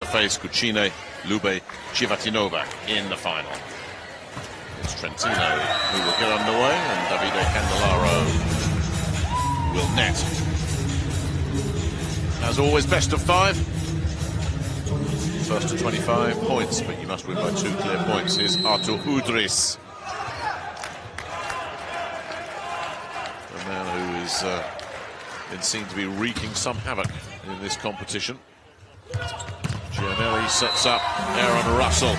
face Kuchine, Lube, Chivatinova in the final. It's Trentino who will get underway, and Davide Candelaro will net. As always, best of 5. First to 25 points, but you must win by 2 clear points. Here's Artur Udris. A man who is been seen to be wreaking some havoc in this competition. Gianelli sets up Aaron Russell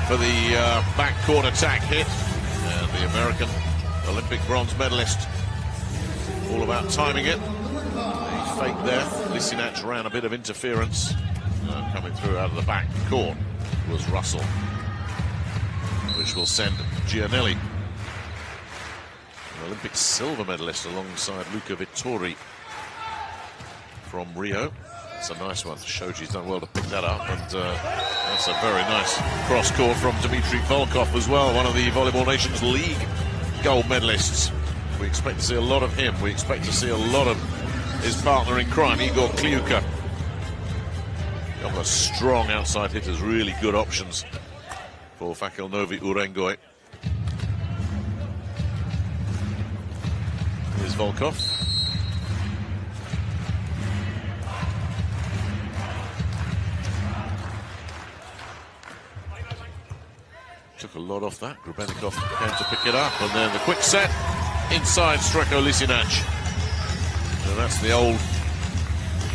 for the backcourt attack hit. And the American Olympic bronze medalist, all about timing it. A fake there. Lisinach ran a bit of interference. Coming through out of the back court was Russell, which will send Gianelli, an Olympic silver medalist, alongside Luca Vittori from Rio. It's a nice one. Shoji's done well to pick that up, and that's a very nice cross-court from Dmitry Volkov as well, one of the Volleyball Nations League gold medalists. We expect to see a lot of him. We expect to see a lot of his partner in crime, Igor Kliuka. A couple of strong outside hitters, really good options for Fakel, Novy, Urengoy. Here's Volkov. Took a lot off that. Grubenikov came to pick it up, and then the quick set inside Streko Lisinach. And that's the old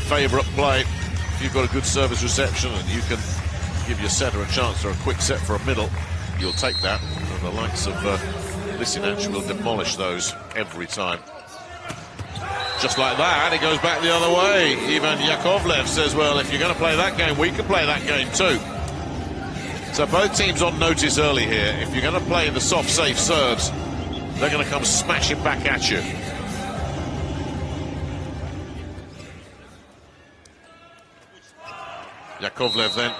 favourite play. If you've got a good service reception and you can give your setter a chance for a quick set for a middle, you'll take that. And the likes of Lisinach will demolish those every time. Just like that, it goes back the other way. Ivan Yakovlev says, well, if you're going to play that game, we can play that game too. So both teams on notice early here. If you're going to play the soft, safe serves, they're going to come smashing back at you. Yakovlev then,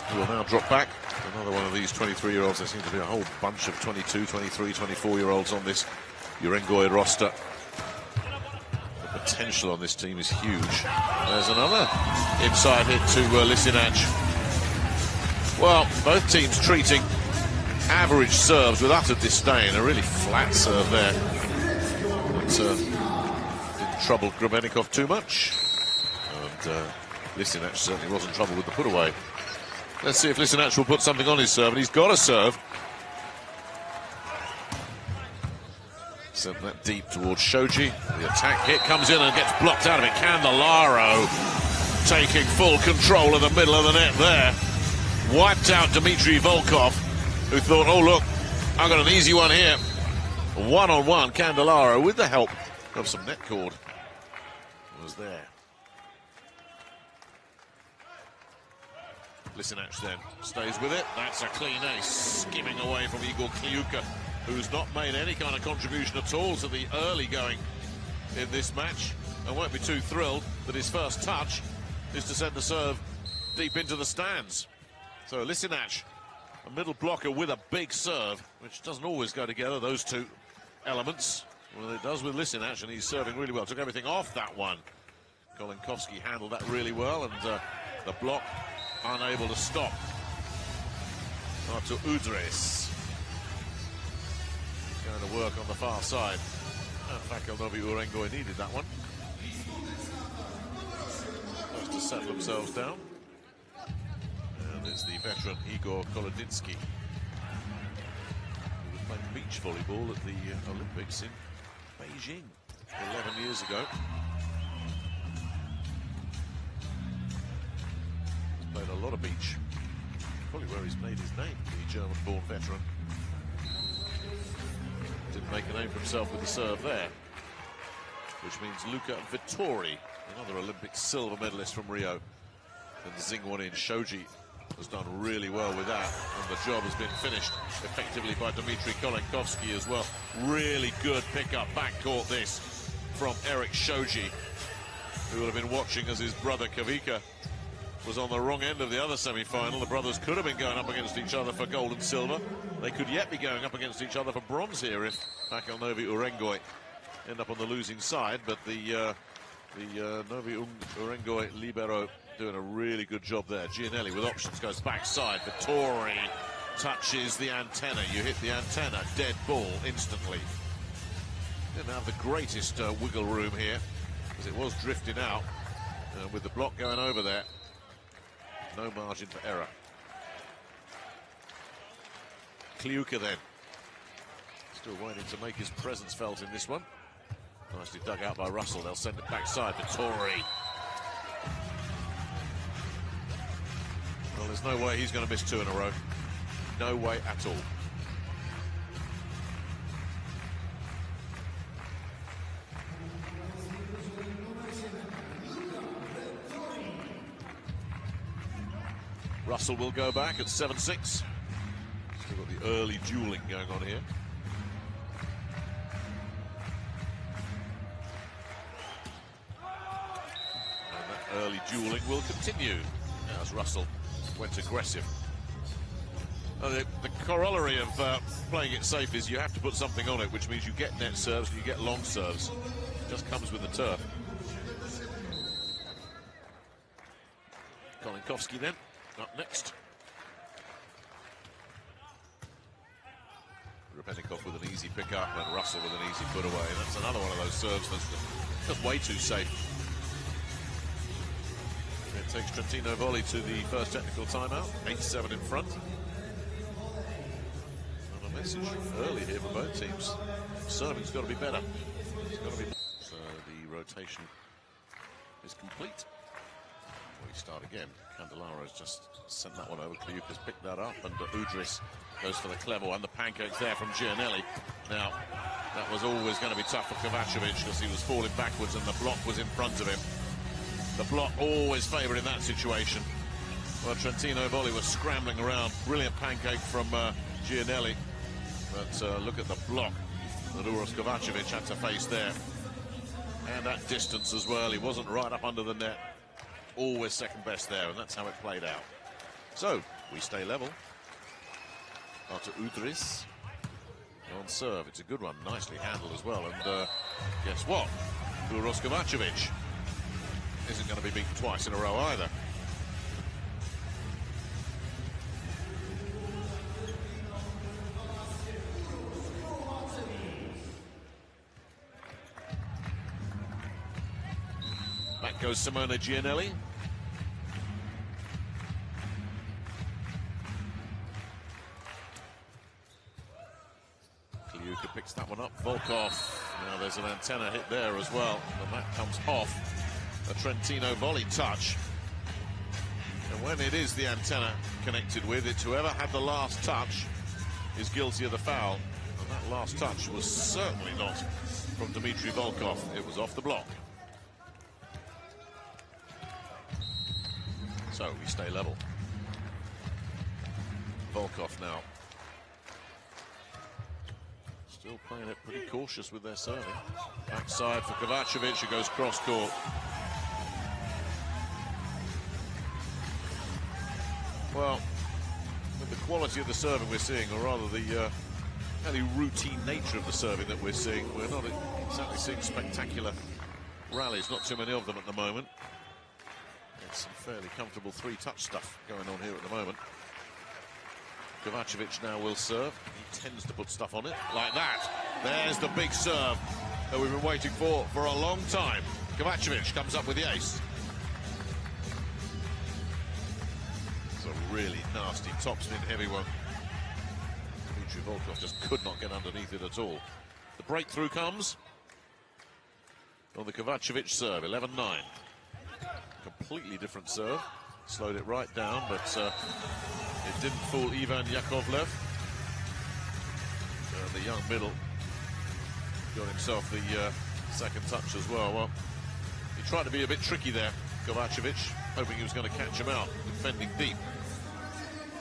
who will now drop back. Another one of these 23-year-olds. There seems to be a whole bunch of 22, 23, 24-year-olds on this Urengoy roster. The potential on this team is huge. There's another inside hit to Lisinach. Well, both teams treating average serves with utter disdain. A really flat serve there. But didn't trouble Grubenikov too much. And Lisinach certainly wasn't trouble with the put away. Let's see if Lisinach will put something on his serve, and he's got a serve. Sent that deep towards Shoji. The attack hit comes in and gets blocked out of it. Candelaro taking full control of the middle of the net there. Wiped out Dmitry Volkov, who thought, oh look, I've got an easy one here. One-on-one, Candelaro, with the help of some net cord, was there. Lisinach then stays with it. That's a clean ace, skimming away from Igor Kliuka, who's not made any kind of contribution at all to the early going in this match, and won't be too thrilled that his first touch is to send the serve deep into the stands. So Lisinach, a middle blocker with a big serve, which doesn't always go together, those two elements. Well, it does with Lisinach, and he's serving really well. Took everything off that one. Kolinkovsky handled that really well, and the block unable to stop. Artur Udris going to work on the far side. And Fakel, Novy, Urengoy needed that one. Just to settle themselves down. And it's the veteran Igor Kolodinsky, who was playing beach volleyball at the Olympics in Beijing 11 years ago. Played a lot of beach. Probably where he's made his name, the German-born veteran. Didn't make a name for himself with the serve there. Which means Luca Vittori, another Olympic silver medalist from Rio, and zing one in. Shoji has done really well with that, and the job has been finished effectively by Dmitry Kolinkovsky as well. Really good pick-up backcourt this from Eric Shoji, who will have been watching as his brother Kavika was on the wrong end of the other semi-final. The brothers could have been going up against each other for gold and silver. They could yet be going up against each other for bronze here if Fakel, Novy, Urengoy end up on the losing side. But the Novy Urengoy libero doing a really good job there. Gianelli with options, goes backside. Vittori touches the antenna. You hit the antenna, dead ball instantly. Didn't have the greatest wiggle room here, because it was drifting out. With the block going over there, no margin for error. Kliuka then, still waiting to make his presence felt in this one. Nicely dug out by Russell. They'll send it backside. Vittori. Well, there's no way he's going to miss 2 in a row. No way at all. Russell will go back at 7-6. Still got the early dueling going on here. And that early dueling will continue as Russell went aggressive. The corollary of playing it safe is you have to put something on it, which means you get net serves and you get long serves. It just comes with the turf. Kolinkowski then, up next. Rubennikov with an easy pick-up and Russell with an easy put-away. That's another one of those serves that's just way too safe. It takes Trentino Volley to the first technical timeout, 8-7 in front. And a message early here for both teams. Serving's got to be better. It's got to be. So the rotation is complete. We start again. Candelaro's just sent that one over. Kliuka's picked that up, and Udris goes for the clever one. The pancakes there from Gianelli. Now, that was always going to be tough for Kovacevic because he was falling backwards and the block was in front of him. The block always favoured in that situation. Well, Trentino Volley was scrambling around. Brilliant pancake from Gianelli. But look at the block that Uros Kovacevic had to face there. And that distance as well. He wasn't right up under the net. Always second best there, and that's how it played out. So, we stay level. After Udris on serve. It's a good one. Nicely handled as well. And guess what? Uros Kovacevic isn't going to be beaten twice in a row either. Back goes Simone Gianelli. Kliuka picks that one up. Volkov. Now there's an antenna hit there as well. And that comes off a Trentino Volley touch. And when it is the antenna connected with, it's whoever had the last touch is guilty of the foul. And that last touch was certainly not from Dmitry Volkov. It was off the block. So we stay level. Volkov now. Still playing it pretty cautious with their serving. Backside for Kovacevic, who goes cross-court. Well, with the quality of the serving we're seeing, or rather the fairly routine nature of the serving that we're seeing, we're not exactly seeing spectacular rallies. Not too many of them at the moment. It's some fairly comfortable three-touch stuff going on here at the moment. Kovacevic now will serve. He tends to put stuff on it like that. There's the big serve that we've been waiting for a long time. Kovacevic comes up with the ace. It's a really nasty topspin heavy one. Dmitry Volkov just could not get underneath it at all. The breakthrough comes on the Kovacevic serve, 11-9. Completely different serve. Slowed it right down, but it didn't fool Ivan Yakovlev. The young middle got himself the second touch as well. Well, he tried to be a bit tricky there, Kovacevic, hoping he was going to catch him out, defending deep.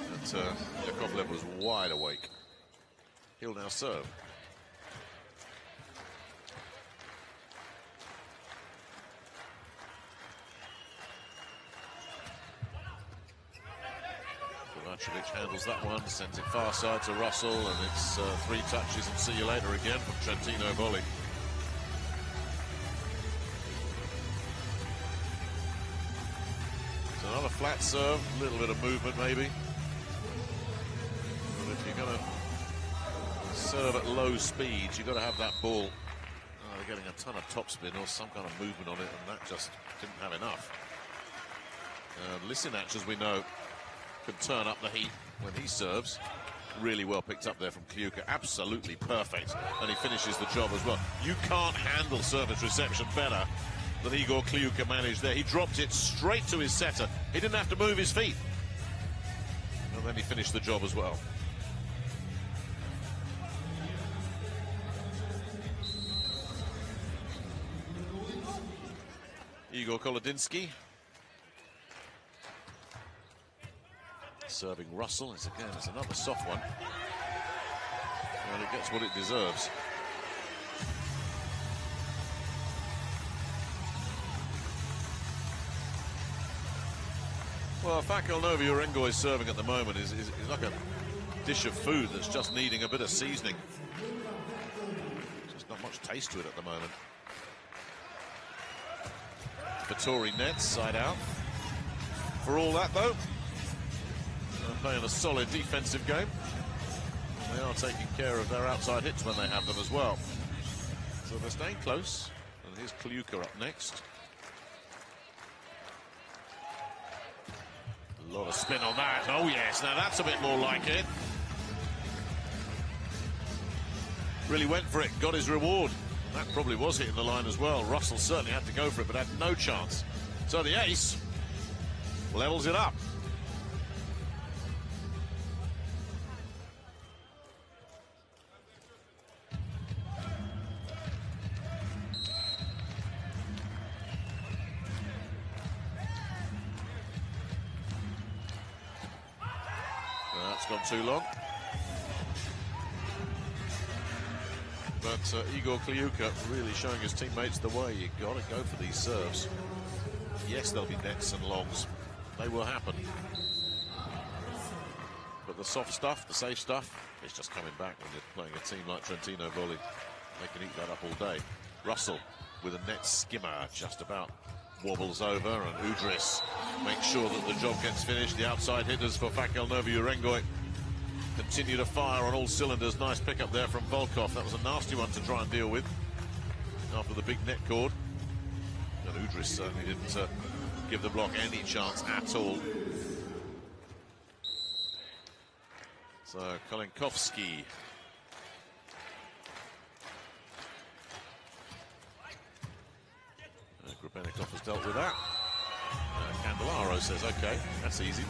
But Yakovlev was wide awake. He'll now serve. Kovacevic handles that one, sends it far side to Russell, and it's 3 touches and see you later again from Trentino Volley. serve, a little bit of movement maybe. But if you're going to serve at low speeds, you've got to have that ball. They're getting a ton of topspin or some kind of movement on it, and that just didn't have enough. Lisinach, as we know, can turn up the heat when he serves. Really well picked up there from Kliuka. Absolutely perfect. And he finishes the job as well. You can't handle service reception better than Igor Kliuka managed there. He dropped it straight to his setter. He didn't have to move his feet. And then he finished the job as well. Igor Kolodinsky serving Russell. It's another soft one. And it gets what it deserves. Well, Fakel Novy Urengoy serving at the moment is like a dish of food that's just needing a bit of seasoning. Just not much taste to it at the moment. Vittori nets, side out. For all that, though, they're playing a solid defensive game. They are taking care of their outside hits when they have them as well. So they're staying close. And here's Kliuka up next. A lot of spin on that. Oh, yes. Now that's a bit more like it. Really went for it, got his reward. That probably was hitting the line as well. Russell certainly had to go for it, but had no chance. So the ace levels it up. That's gone too long. But Igor Kliuka really showing his teammates the way. You've got to go for these serves. Yes, there'll be nets and longs. They will happen. But the soft stuff, the safe stuff, it's just coming back when you're playing a team like Trentino Volley. They can eat that up all day. Russell with a net skimmer just about wobbles over, and Udris makes sure that the job gets finished. The outside hitters for Fakel Novy Urengoy continue to fire on all cylinders. Nice pickup there from Volkov. That was a nasty one to try and deal with after the big net cord. And Udris certainly didn't give the block any chance at all. So Kolenkovski. Grubenikov has dealt with that. Candelaro says, okay, that's easy.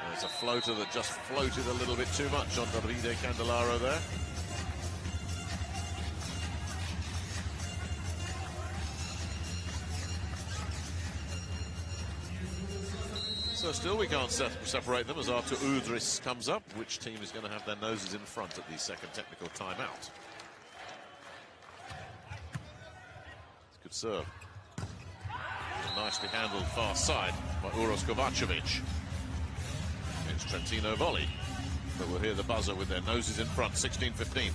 There's a floater that just floated a little bit too much on Davide Candelaro there. So still we can't separate them as Artur Udris comes up. Which team is going to have their noses in front at the second technical timeout? It's a good serve. Nicely handled far side by Uros Kovacevic. It's Trentino Volley. But we'll hear the buzzer with their noses in front, 16-15.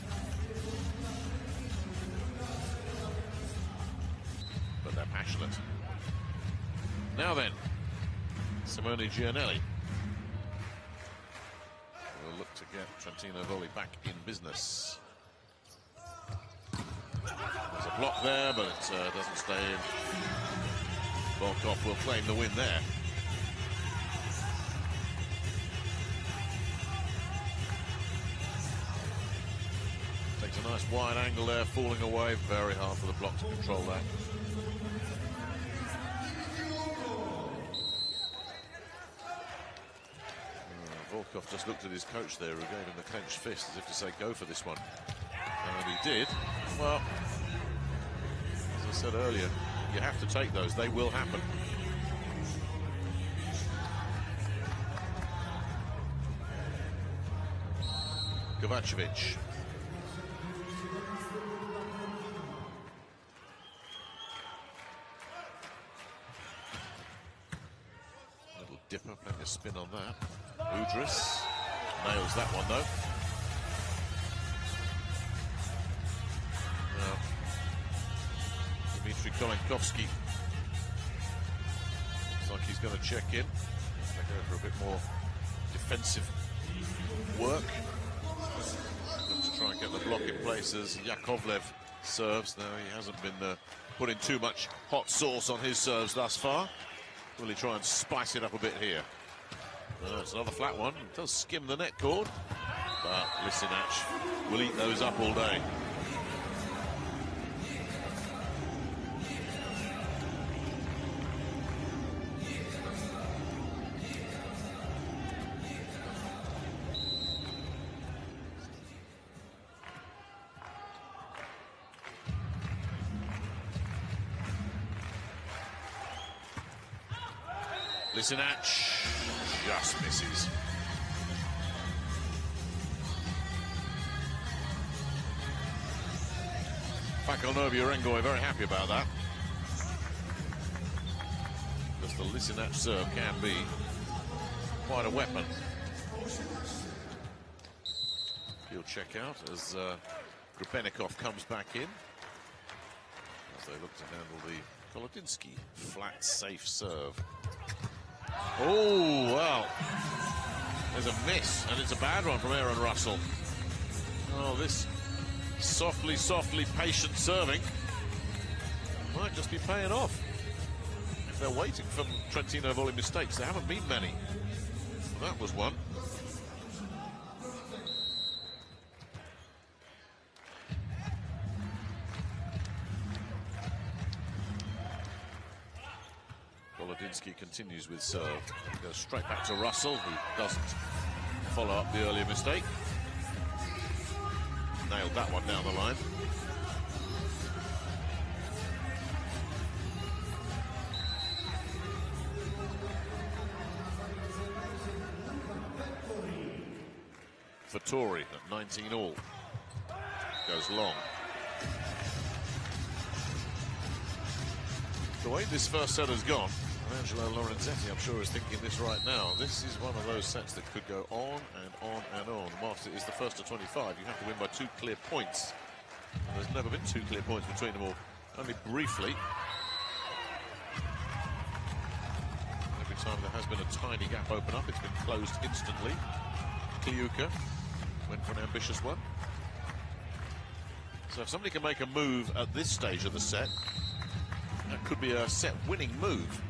But they're passionate. Now then, Simone Gianelli will look to get Trentino Volley back in business. There's a block there, but it doesn't stay in. Volkov will claim the win there. Takes a nice wide angle there, falling away. Very hard for the block to control that. Volkov just looked at his coach there, who gave him the clenched fist as if to say, go for this one. And he did. Well, as I said earlier, you have to take those. They will happen. Kovacevic. dipper, plenty of spin on that. Udris nails that one though. Now, Dmitry Kolenkovsky looks like he's going to check in. They go for a bit more defensive work. Got to try and get the block in place as Yakovlev serves. Now he hasn't been putting too much hot sauce on his serves thus far. Will he try and spice it up a bit here? It's another flat one. It does skim the net cord, but Lisinach will eat those up all day. Lisinach just misses. Fakel Novy Urengoy very happy about that. Because the Lisinach serve can be quite a weapon. He'll check out as Grubenikov comes back in. As they look to handle the Kolodinsky flat, safe serve. Oh, well, there's a miss, and it's a bad one from Aaron Russell. Oh, this softly, patient serving might just be paying off. If they're waiting for Trentino volley mistakes, there haven't been many. Well, that was one. Kolodinsky continues with serve. Goes straight back to Russell, who doesn't follow up the earlier mistake. Nailed that one down the line. Vettori at 19 all. Goes long. The way this first set has gone, Angelo Lorenzetti, I'm sure, is thinking this right now. This is one of those sets that could go on and on and on. Whilst it is the first of 25, you have to win by 2 clear points. And there's never been 2 clear points between them all, only briefly. Every time there has been a tiny gap open up, it's been closed instantly. Kliuka went for an ambitious one. So if somebody can make a move at this stage of the set, that could be a set-winning move.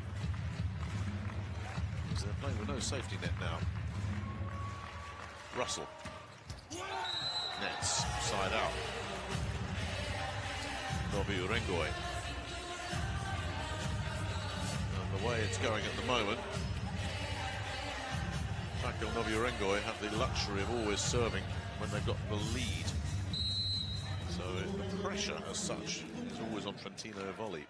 Because they're playing with no safety net now. Russell. Nets, side out. Novy Urengoy. And the way it's going at the moment, Fakel Novy Urengoy have the luxury of always serving when they've got the lead. So the pressure as such is always on Trentino volley.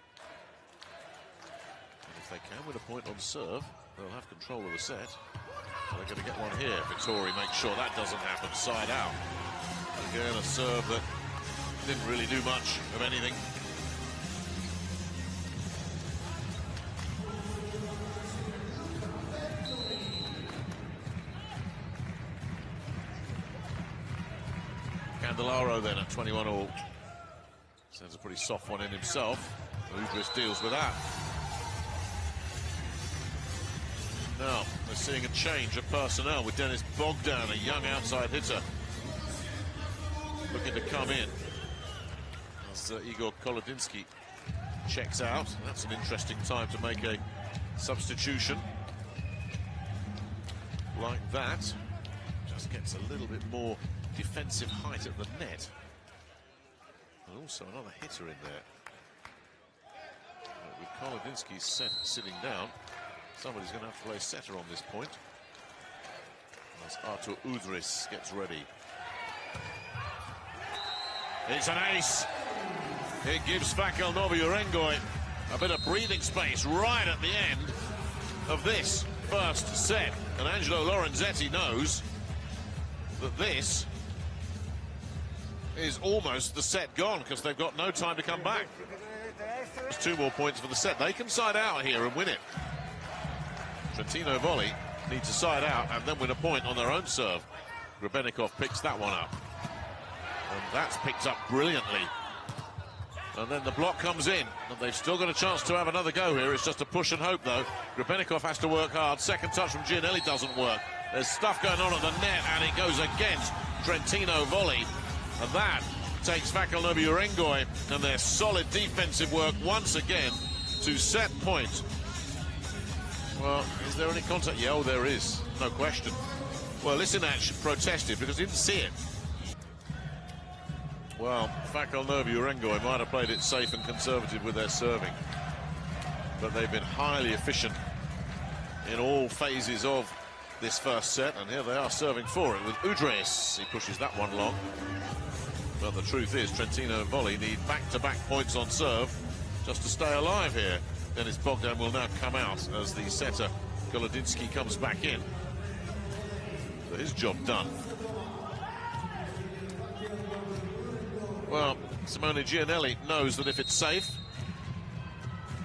If they can win a point on serve, they'll have control of the set. So they're going to get one here. Vettori makes sure that doesn't happen. Side out. Again, a serve that didn't really do much of anything. Candelaro then at 21 all. Sends a pretty soft one in himself. Udris deals with that. Now, we're seeing a change of personnel with Denis Bogdan, a young outside hitter, looking to come in. As Igor Kolodinsky checks out. That's an interesting time to make a substitution like that. Just gets a little bit more defensive height at the net. And also another hitter in there. But with Kolodinsky sitting down, somebody's going to have to play setter on this point. As Artur Udris gets ready. It's an ace. It gives Fakel Novy Urengoy a bit of breathing space right at the end of this first set. And Angelo Lorenzetti knows that this is almost the set gone because they've got no time to come back. There's 2 more points for the set. They can side out here and win it. Trentino Volley need to side out and then win a point on their own serve. Grebennikov picks that one up. And that's picked up brilliantly. And then the block comes in. And they've still got a chance to have another go here. It's just a push and hope, though. Grebennikov has to work hard. Second touch from Giannelli doesn't work. There's stuff going on at the net, and it goes against Trentino Volley. And that takes Fakel Novy Urengoy and their solid defensive work once again to set point. Well, is there any contact? Yeah, oh, there is. No question. Well, Lisinac protested because he didn't see it. Well, Fakel Novy Urengoy might have played it safe and conservative with their serving, but they've been highly efficient in all phases of this first set, and here they are serving for it with Udres. He pushes that one long. But the truth is, Trentino and Volley need back-to-back points on serve just to stay alive here. Dennis Bogdan will now come out as the setter, Golodinsky, comes back in. So his job done. Well, Simone Giannelli knows that if it's safe,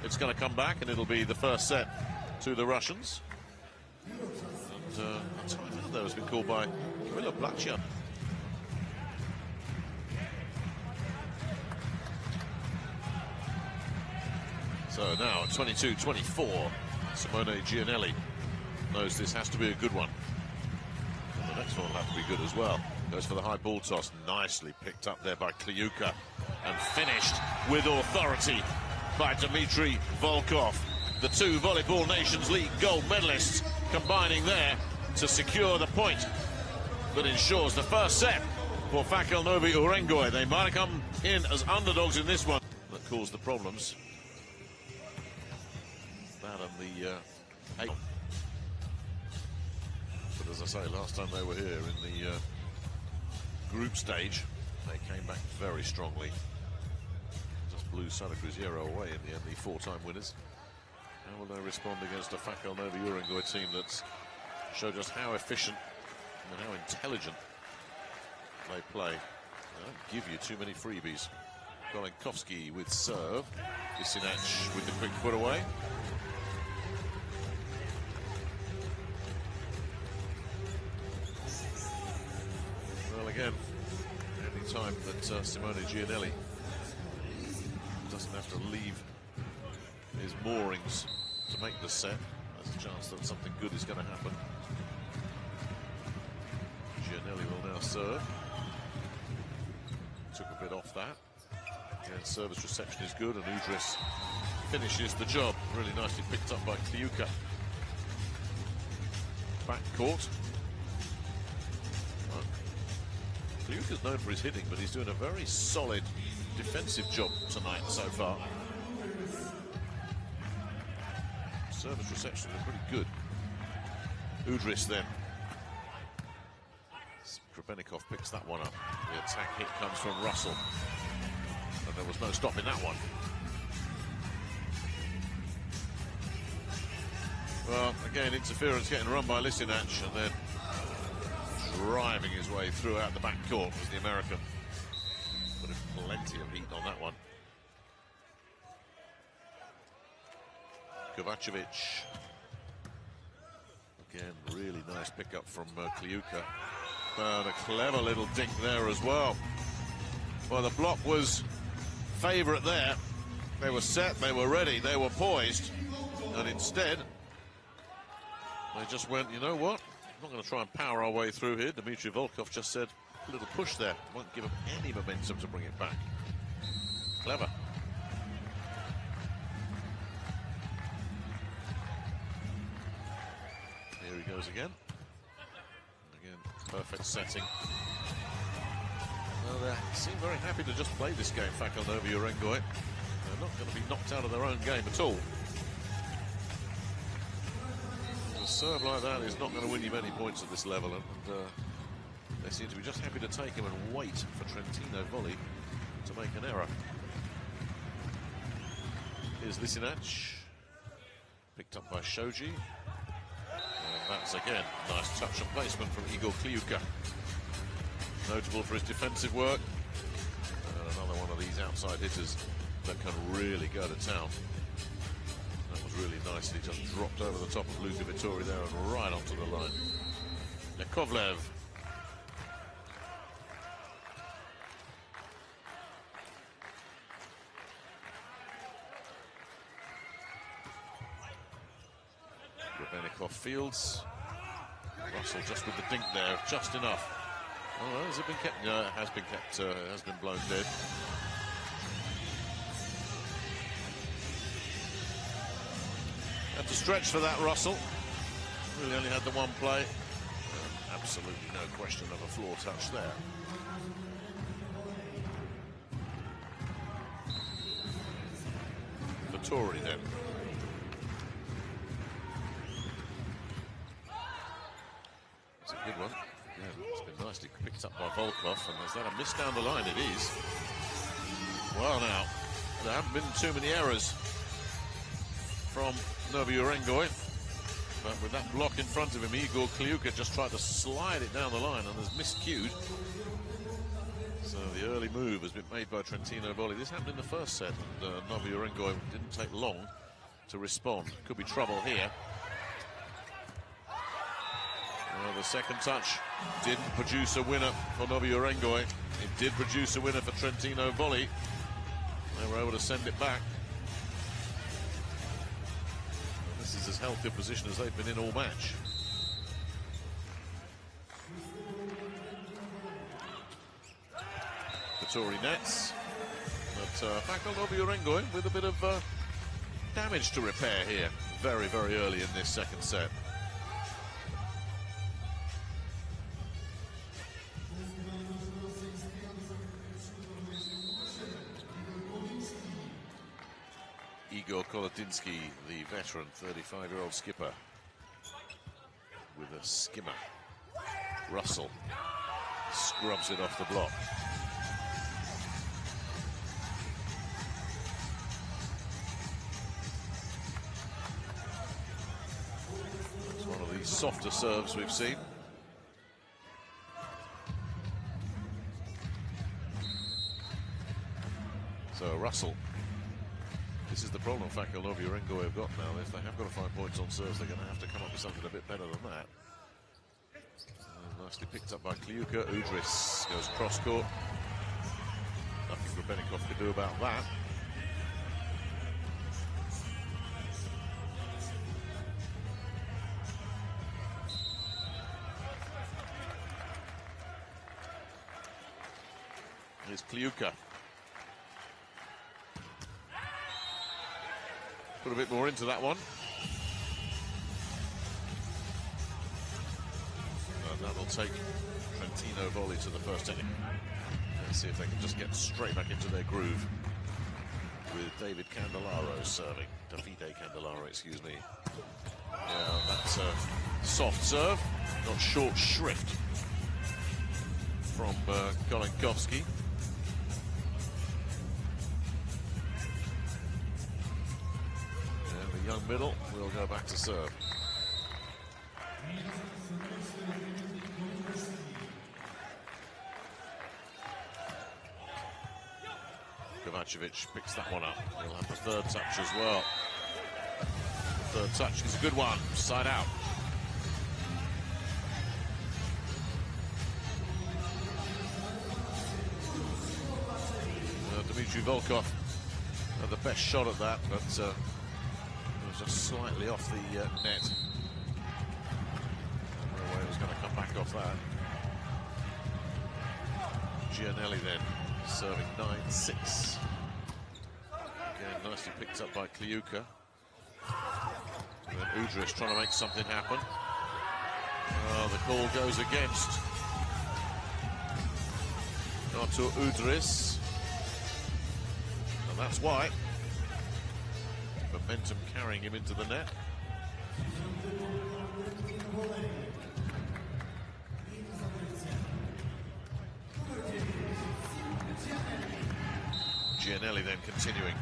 it's going to come back, and it'll be the first set to the Russians. And a timeout there has been called by Camilo Blachia. So now, 22-24, Simone Giannelli knows this has to be a good one. And the next one will have to be good as well. Goes for the high ball toss, nicely picked up there by Kliuka, and finished with authority by Dmitry Volkov. The two Volleyball Nations League gold medalists combining there to secure the point that ensures the first set for Fakel Novy Urengoy. They might have come in as underdogs in this one. That caused the problems. That and the 8. But as I say, last time they were here in the group stage, they came back very strongly. Just blew Santa Cruzeiro away in the end, the 4-time winners. How will they respond against a Fakel Novy Urengoy team that's showed just how efficient and how intelligent they play? They don't give you too many freebies. Golenkovski with serve. Lisinac with the quick put away. Well, again, any time that Simone Giannelli doesn't have to leave his moorings to make the set, there's a chance that something good is going to happen. Giannelli will now serve. Took a bit off that. Again, service reception is good, and Udris finishes the job. Really nicely picked up by Kliuka. Back court. Kliuka's known for his hitting, but he's doing a very solid defensive job tonight so far. Service reception is pretty good. Udris then. Grebennikov picks that one up. The attack hit comes from Russell. And there was no stopping that one. Well, again, interference getting run by Lisinac, and then driving his way throughout the back court was the American. Put plenty of heat on that one. Kovacevic. Again, really nice pickup from Kliuka. And a clever little dink there as well. Well, the block was favourite there. They were set, they were ready, they were poised. And instead, they just went, you know what? I'm not going to try and power our way through here. Dmitry Volkov just said, a little push there. Won't give him any momentum to bring it back. Clever. Here he goes again. Again, perfect setting. Well, they seem very happy to just play this game, Fakel Novy Urengoy. They're not going to be knocked out of their own game at all. A serve like that is not going to win you many points at this level, and they seem to be just happy to take him and wait for Trentino Volley to make an error. Here's Lisinac, picked up by Shoji. And that's again nice touch and placement from Igor Kliuka. Notable for his defensive work. And another one of these outside hitters that can really go to town. That was really nicely, just dropped over the top of Luka Vittori there and right onto the line. Yakovlev. Rubenikov fields. Russell just with the dink there, just enough. Oh, has it been kept? No, it has been kept. It has been blown dead. Had to stretch for that, Russell. Really only had the one play. Absolutely no question of a floor touch there. Vittori then. It's a good one. Yeah, it's been nicely picked up by Volkov, and is that a miss down the line? It is. Well, now, there haven't been too many errors from Novy Urengoy, but with that block in front of him, Igor Kliuka just tried to slide it down the line and has miscued. So the early move has been made by Trentino Volley. This happened in the first set, and Novy Urengoy didn't take long to respond. Could be trouble here. Well, the second touch didn't produce a winner for Novy Urengoy. It did produce a winner for Trentino Volley. They were able to send it back. And this is as healthy a position as they've been in all match. Vittori nets. But Fakel Novy Urengoy with a bit of damage to repair here very, very early in this second set. Igor Kolotinsky, the veteran 35-year-old skipper, with a skimmer. Russell scrubs it off the block. It's one of the softer serves we've seen. So Russell. This is the problem Fakel Novy Urengoy have got now. If they have got to find points on serves, they're going to have to come up with something a bit better than that. Nicely picked up by Kliuka. Udris goes cross-court. Nothing Rubenikov could do about that. Here's Kliuka. Put a bit more into that one. And that will take Trentino Volley to the first inning. Let's see if they can just get straight back into their groove with David Candelaro serving. Davide Candelaro, excuse me. Yeah, that's a soft serve, not short shrift from Kolenkovski. Young middle will go back to serve. Kovacevic picks that one up. He'll have the third touch as well. The third touch is a good one. Side out. Dmitry Volkov had the best shot at that, but just slightly off the net. No way it was going to come back off that. Gianelli then serving 9-6. Again, nicely picked up by Kliuka. And then Udris trying to make something happen. Oh, the call goes against Artur Udris. And that's why. Momentum carrying him into the net. Gianelli then continuing.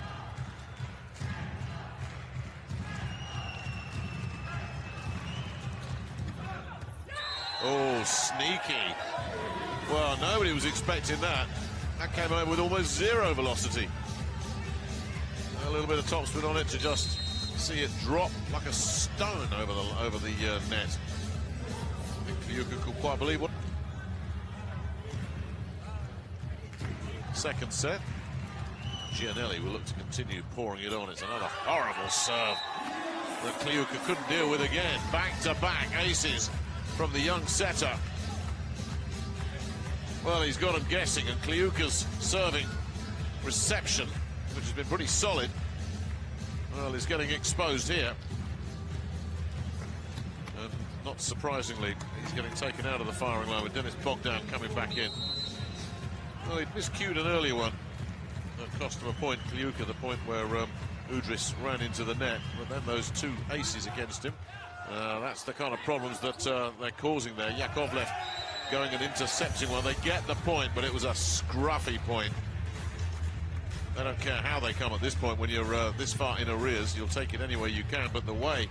Oh, sneaky. Well, nobody was expecting that. That came over with almost zero velocity. A little bit of topspin on it to just see it drop like a stone over the net. I think Kliuka could quite believe what. Second set. Gianelli will look to continue pouring it on. It's another horrible serve that Kliuka couldn't deal with again. Back-to-back aces from the young setter. Well, he's got him guessing, and Kliuka's serving reception, which has been pretty solid, well, is getting exposed here. And not surprisingly, he's getting taken out of the firing line with Denis Bogdan coming back in. Well, he'd miscued an earlier one. That cost him a point, Kliuka, the point where Udris ran into the net. But then those two aces against him. That's the kind of problems that they're causing there. Yakovlev going and intercepting one. They get the point, but it was a scruffy point. They don't care how they come at this point when you're this far in arrears. You'll take it any way you can. But the way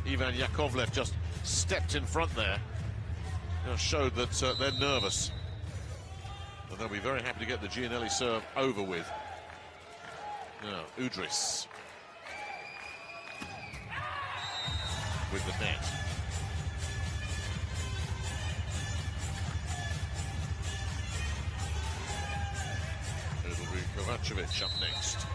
Ivan Yakovlev just stepped in front there, showed that they're nervous. And they'll be very happy to get the Gianelli serve over with. Now, Udris with the net. It'll be Kovacevic up next.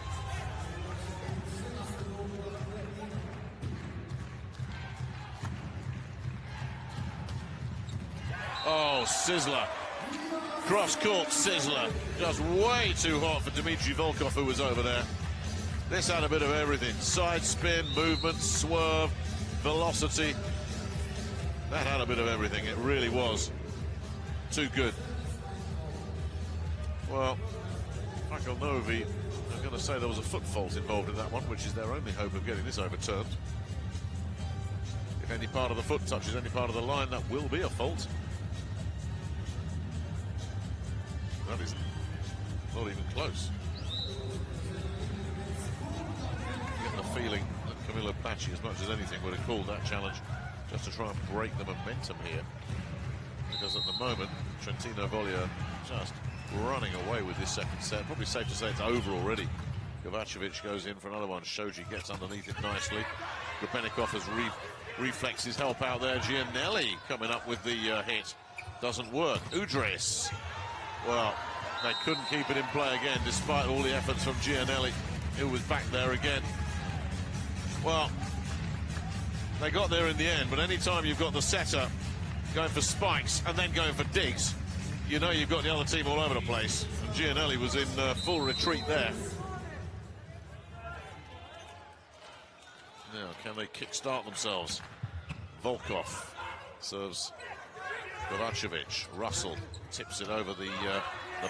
Oh, Sizzler. Cross-court sizzler. Just way too hot for Dmitry Volkov, who was over there. This had a bit of everything. Side spin, movement, swerve, velocity. That had a bit of everything. It really was too good. Well, Fakel Novy, I'm going to say there was a foot fault involved in that one, which is their only hope of getting this overturned. If any part of the foot touches any part of the line, that will be a fault. That is not even close. I get the feeling that Camillo Bacci, as much as anything, would have called that challenge just to try and break the momentum here. Because at the moment, Trentino Volley are just running away with this second set. Probably safe to say it's over already. Kovacevic goes in for another one. Shoji gets underneath it nicely. Grupenikov has reflexed his help out there. Gianelli coming up with the hit. Doesn't work. Udris. Well, they couldn't keep it in play again, despite all the efforts from Gianelli, who was back there again. Well, they got there in the end, but any time you've got the setter going for spikes and then going for digs, you know you've got the other team all over the place. And Gianelli was in full retreat there. Now, can they kickstart themselves? Volkov serves Kovacevic. Russell tips it over the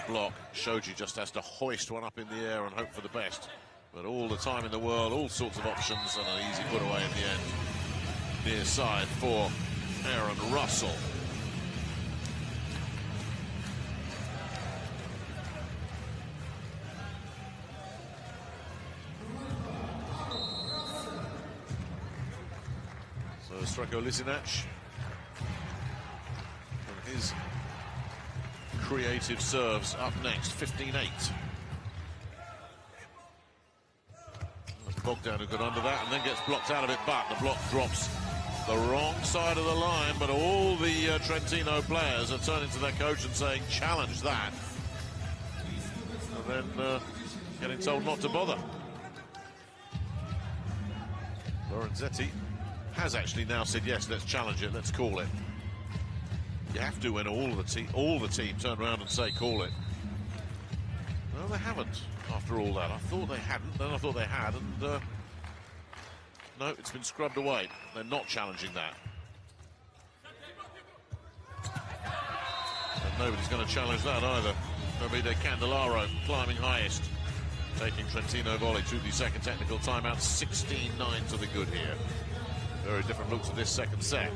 block. Shoji just has to hoist one up in the air and hope for the best. But all the time in the world, all sorts of options, and an easy put away in the end. Near side for Aaron Russell. So Streko Lisinac. His creative serves up next, 15-8. Bogdan who got under that and then gets blocked out of it, but the block drops the wrong side of the line, but all the Trentino players are turning to their coach and saying, challenge that. And then getting told not to bother. Lorenzetti has actually now said, yes, let's challenge it, let's call it. You have to when all the team turn around and say, call it. No, they haven't, after all that. I thought they hadn't, then I thought they had, and no, it's been scrubbed away. They're not challenging that. And nobody's going to challenge that either. Davide Candelaro climbing highest, taking Trentino Volley to the second technical timeout. 16-9 to the good here. Very different look to this second set.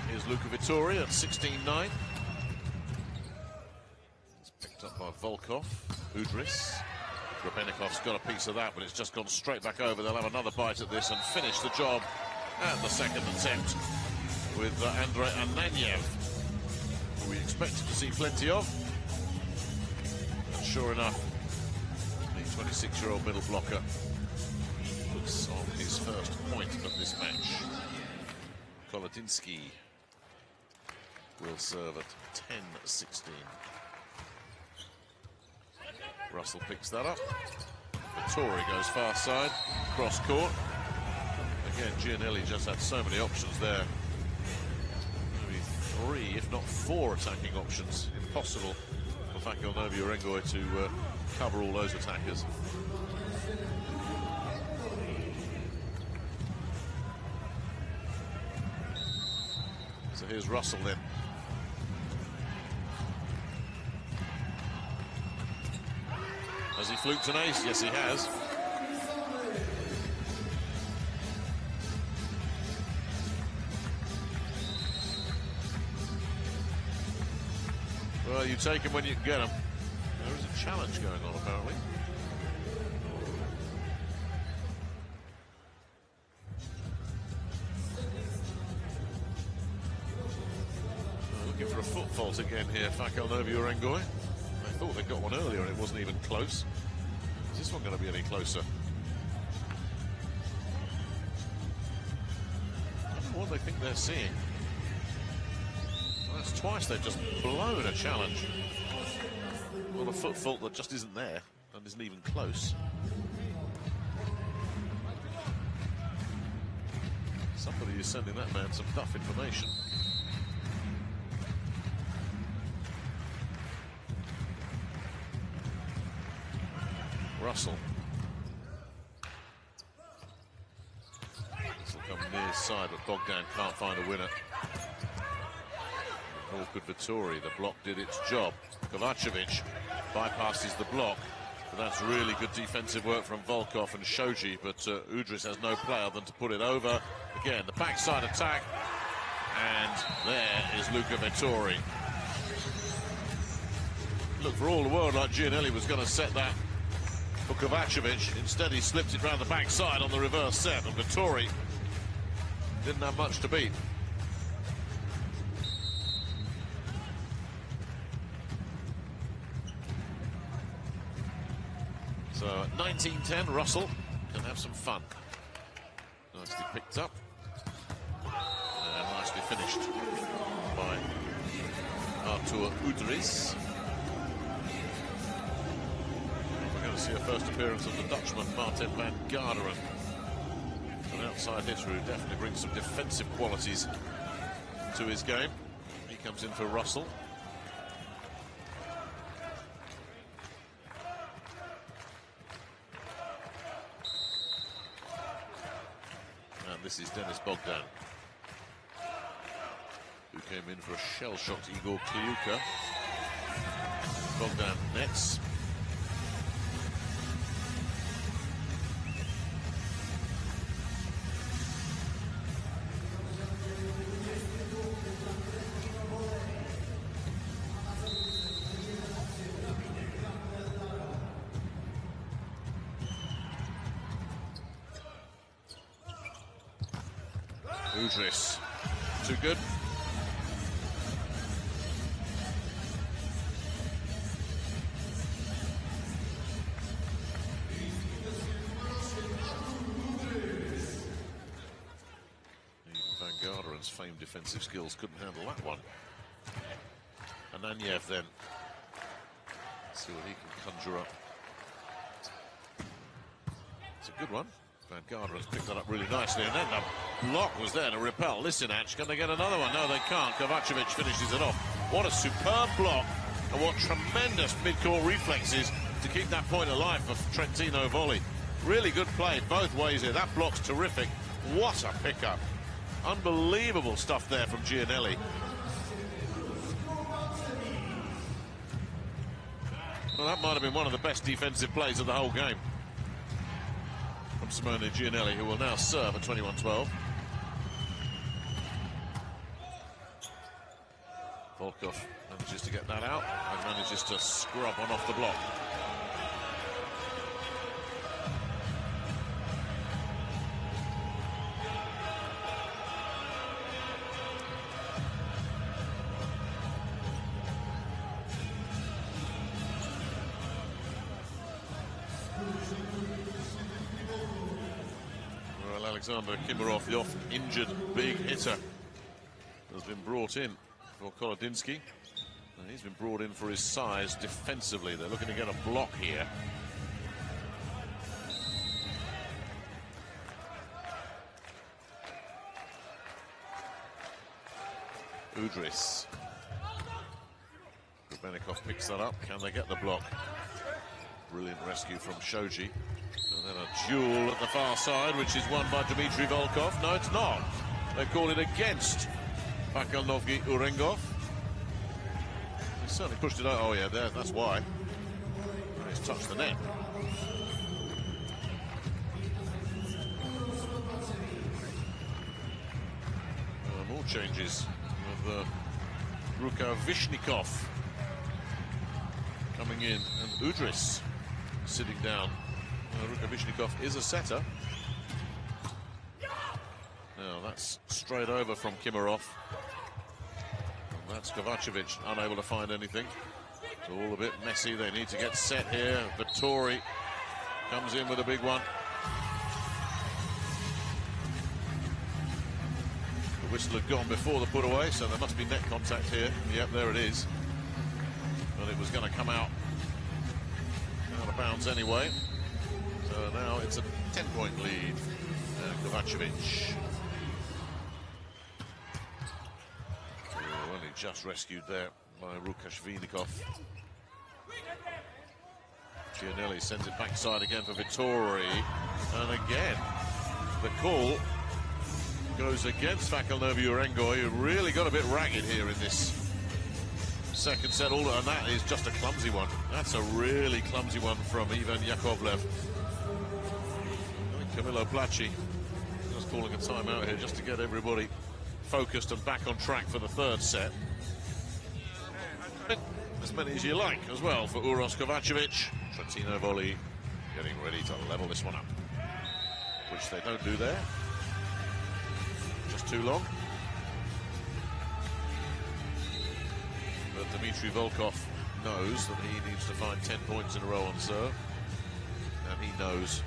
Here's Luka Vittori at 16-9. It's picked up by Volkov. Udris. Grubenikov's got a piece of that, but it's just gone straight back over. They'll have another bite at this and finish the job at the second attempt with Andrei Ananyev, who we expected to see plenty of. And sure enough, the 26-year-old middle blocker looks on his first point of this match. Kolodinsky will serve at 10-16. Russell picks that up. Vettori goes far side, cross court. Again, Giannelli just had so many options there. Maybe 3, if not 4 attacking options. Impossible for Fakel Novy Urengoy to cover all those attackers. So here's Russell then. Has he fluked an ace? Yes, he has. Well, you take him when you can get him. There is a challenge going on, apparently. Looking for a foot fault again here, Fakel Novy Urengoy. I thought they got one earlier and it wasn't even close. Is this one going to be any closer? I don't know what they think they're seeing. Well, that's twice they've just blown a challenge. Well, a foot fault that just isn't there and isn't even close. Somebody is sending that man some duff information. Russell. This will come near his side, but Bogdan can't find a winner. Nor could Vettori. The block did its job. Kovacevic bypasses the block, but that's really good defensive work from Volkov and Shoji, but Udris has no play other than to put it over. Again, the backside attack, and there is Luca Vettori. Looked for all the world like Giannelli was going to set that for Kovacevic. Instead, he slipped it round the backside on the reverse set, and Vettori didn't have much to beat. So at 19-10, Russell can have some fun. Nicely picked up and nicely finished by Artur Udris. We're going to see a first appearance of the Dutchman Martin van Garderen, an outside hitter who definitely brings some defensive qualities to his game. He comes in for Russell. And this is Denis Bogdan, who came in for a shell-shocked Igor Kliuka. Bogdan nets. Udris, too good. Even Van Garderen's famed defensive skills couldn't handle that one. Ananyev then. Let's see what he can conjure up. It's a good one. Van Garderen's picked that up really nicely, and then the block was there to repel Lisinach. Can they get another one? No, they can't. Kovacevic finishes it off. What a superb block, and what tremendous mid-court reflexes to keep that point alive for Trentino Volley. Really good play both ways here. That block's terrific. What a pickup. Unbelievable stuff there from Giannelli. Well, that might have been one of the best defensive plays of the whole game from Simone Giannelli, who will now serve at 21-12. Volkov manages to get that out and manages to scrub one off the block. Alexander Kimarov, the oft-injured big hitter, has been brought in for Kolodinsky. And he's been brought in for his size defensively. They're looking to get a block here. Udris. Rubenikov picks that up. Can they get the block? Brilliant rescue from Shoji. And then a duel at the far side, which is won by Dmitry Volkov. No, it's not. They call it against Fakel Novy Urengoy. He certainly pushed it out. Oh, yeah, there, that's why. He's touched the net. More changes with Rukavishnikov coming in and Udris sitting down. Rukavishnikov is a setter. Now that's straight over from Kimarov. And that's Kovacevic unable to find anything. It's all a bit messy. They need to get set here. Vittori comes in with a big one. The whistle had gone before the put away, so there must be net contact here. Yep, there it is. But it was going to come out of bounds anyway. So now it's a 10-point lead. Kovacevic. Only just rescued there by Rukashvinikov. Gianelli sends it backside again for Vittori. And again, the call goes against Fakel Novy Urengoy, who really got a bit ragged here in this second set. And that is just a clumsy one. That's a really clumsy one from Ivan Yakovlev. I think Camillo Blacci just calling a timeout here just to get everybody focused and back on track for the third set. As many as you like as well for Uros Kovacevic. Trentino Volley getting ready to level this one up, which they don't do there. Just too long. But Dmitry Volkov knows that he needs to find 10 points in a row on serve. And he knows,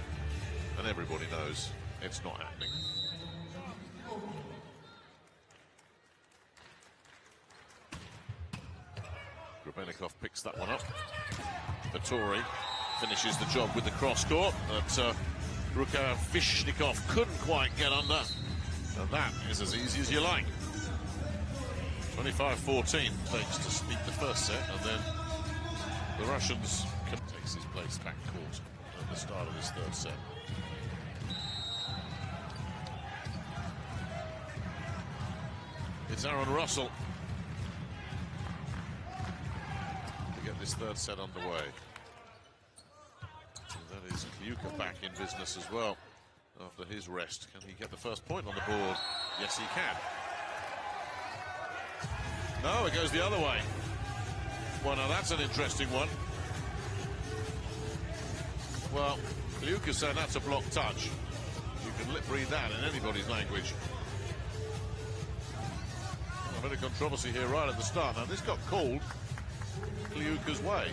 and everybody knows, it's not happening. Rubenikov picks that one up. Vittori finishes the job with the cross court that Rukavishnikov couldn't quite get under. And that is as easy as you like. 25-14 takes to speak the first set, and then the Russians takes his place back court at the start of this third set. It's Aaron Russell to get this third set underway. And that is Kliuka back in business as well after his rest. Can he get the first point on the board? Yes, he can. No, it goes the other way. Well, now that's an interesting one. Well, Kliuka said that's a block touch. You can lip read that in anybody's language. A bit of controversy here right at the start. Now, this got called Kliuka's way.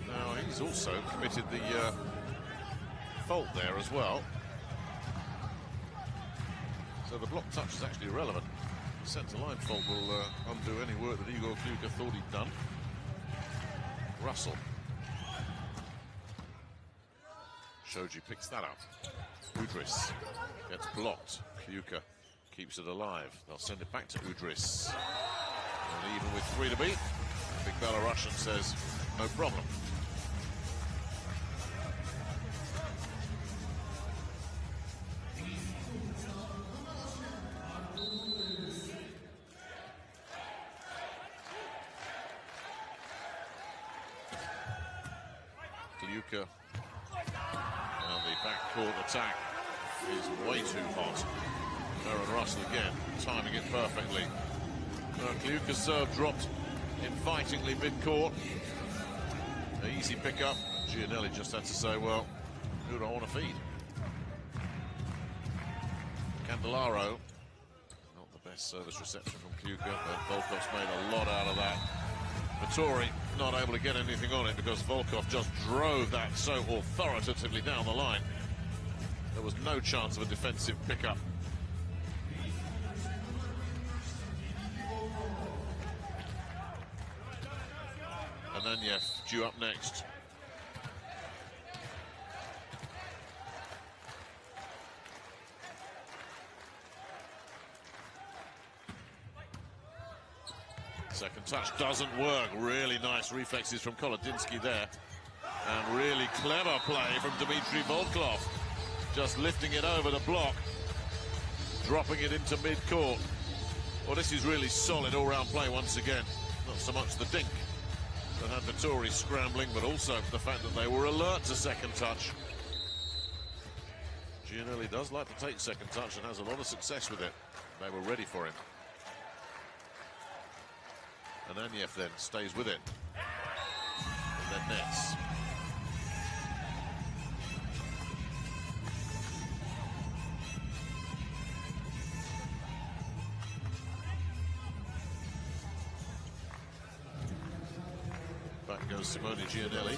Now, he's also committed the fault there as well. So the block touch is actually irrelevant. The centre-line fault will undo any work that Igor Kliuka thought he'd done. Russell. Shoji picks that up. Udris gets blocked. Kliuka keeps it alive. They'll send it back to Udris. And even with 3 to beat, the big Belarusian says, no problem. Kliuka. And the backcourt attack is way too hot. Aaron Russell again, timing it perfectly. Kliuka's serve dropped invitingly mid-court. An easy pickup. Gianelli just had to say, well, who do I want to feed? Candelaro. Not the best service reception from Kliuka, but Volkov's made a lot out of that. Vittori not able to get anything on it because Volkov just drove that so authoritatively down the line. There was no chance of a defensive pickup. Ananyev due up next. Second touch doesn't work. Really nice reflexes from Kolodinsky there. And really clever play from Dmitry Volkov. Just lifting it over the block, dropping it into mid-court. Well, this is really solid all-round play once again. Not so much the dink that had Vittori scrambling, but also the fact that they were alert to second touch. Gianelli does like to take second touch and has a lot of success with it. They were ready for him. Ananyev then stays with it. And then nets. Back goes Simone Gianelli.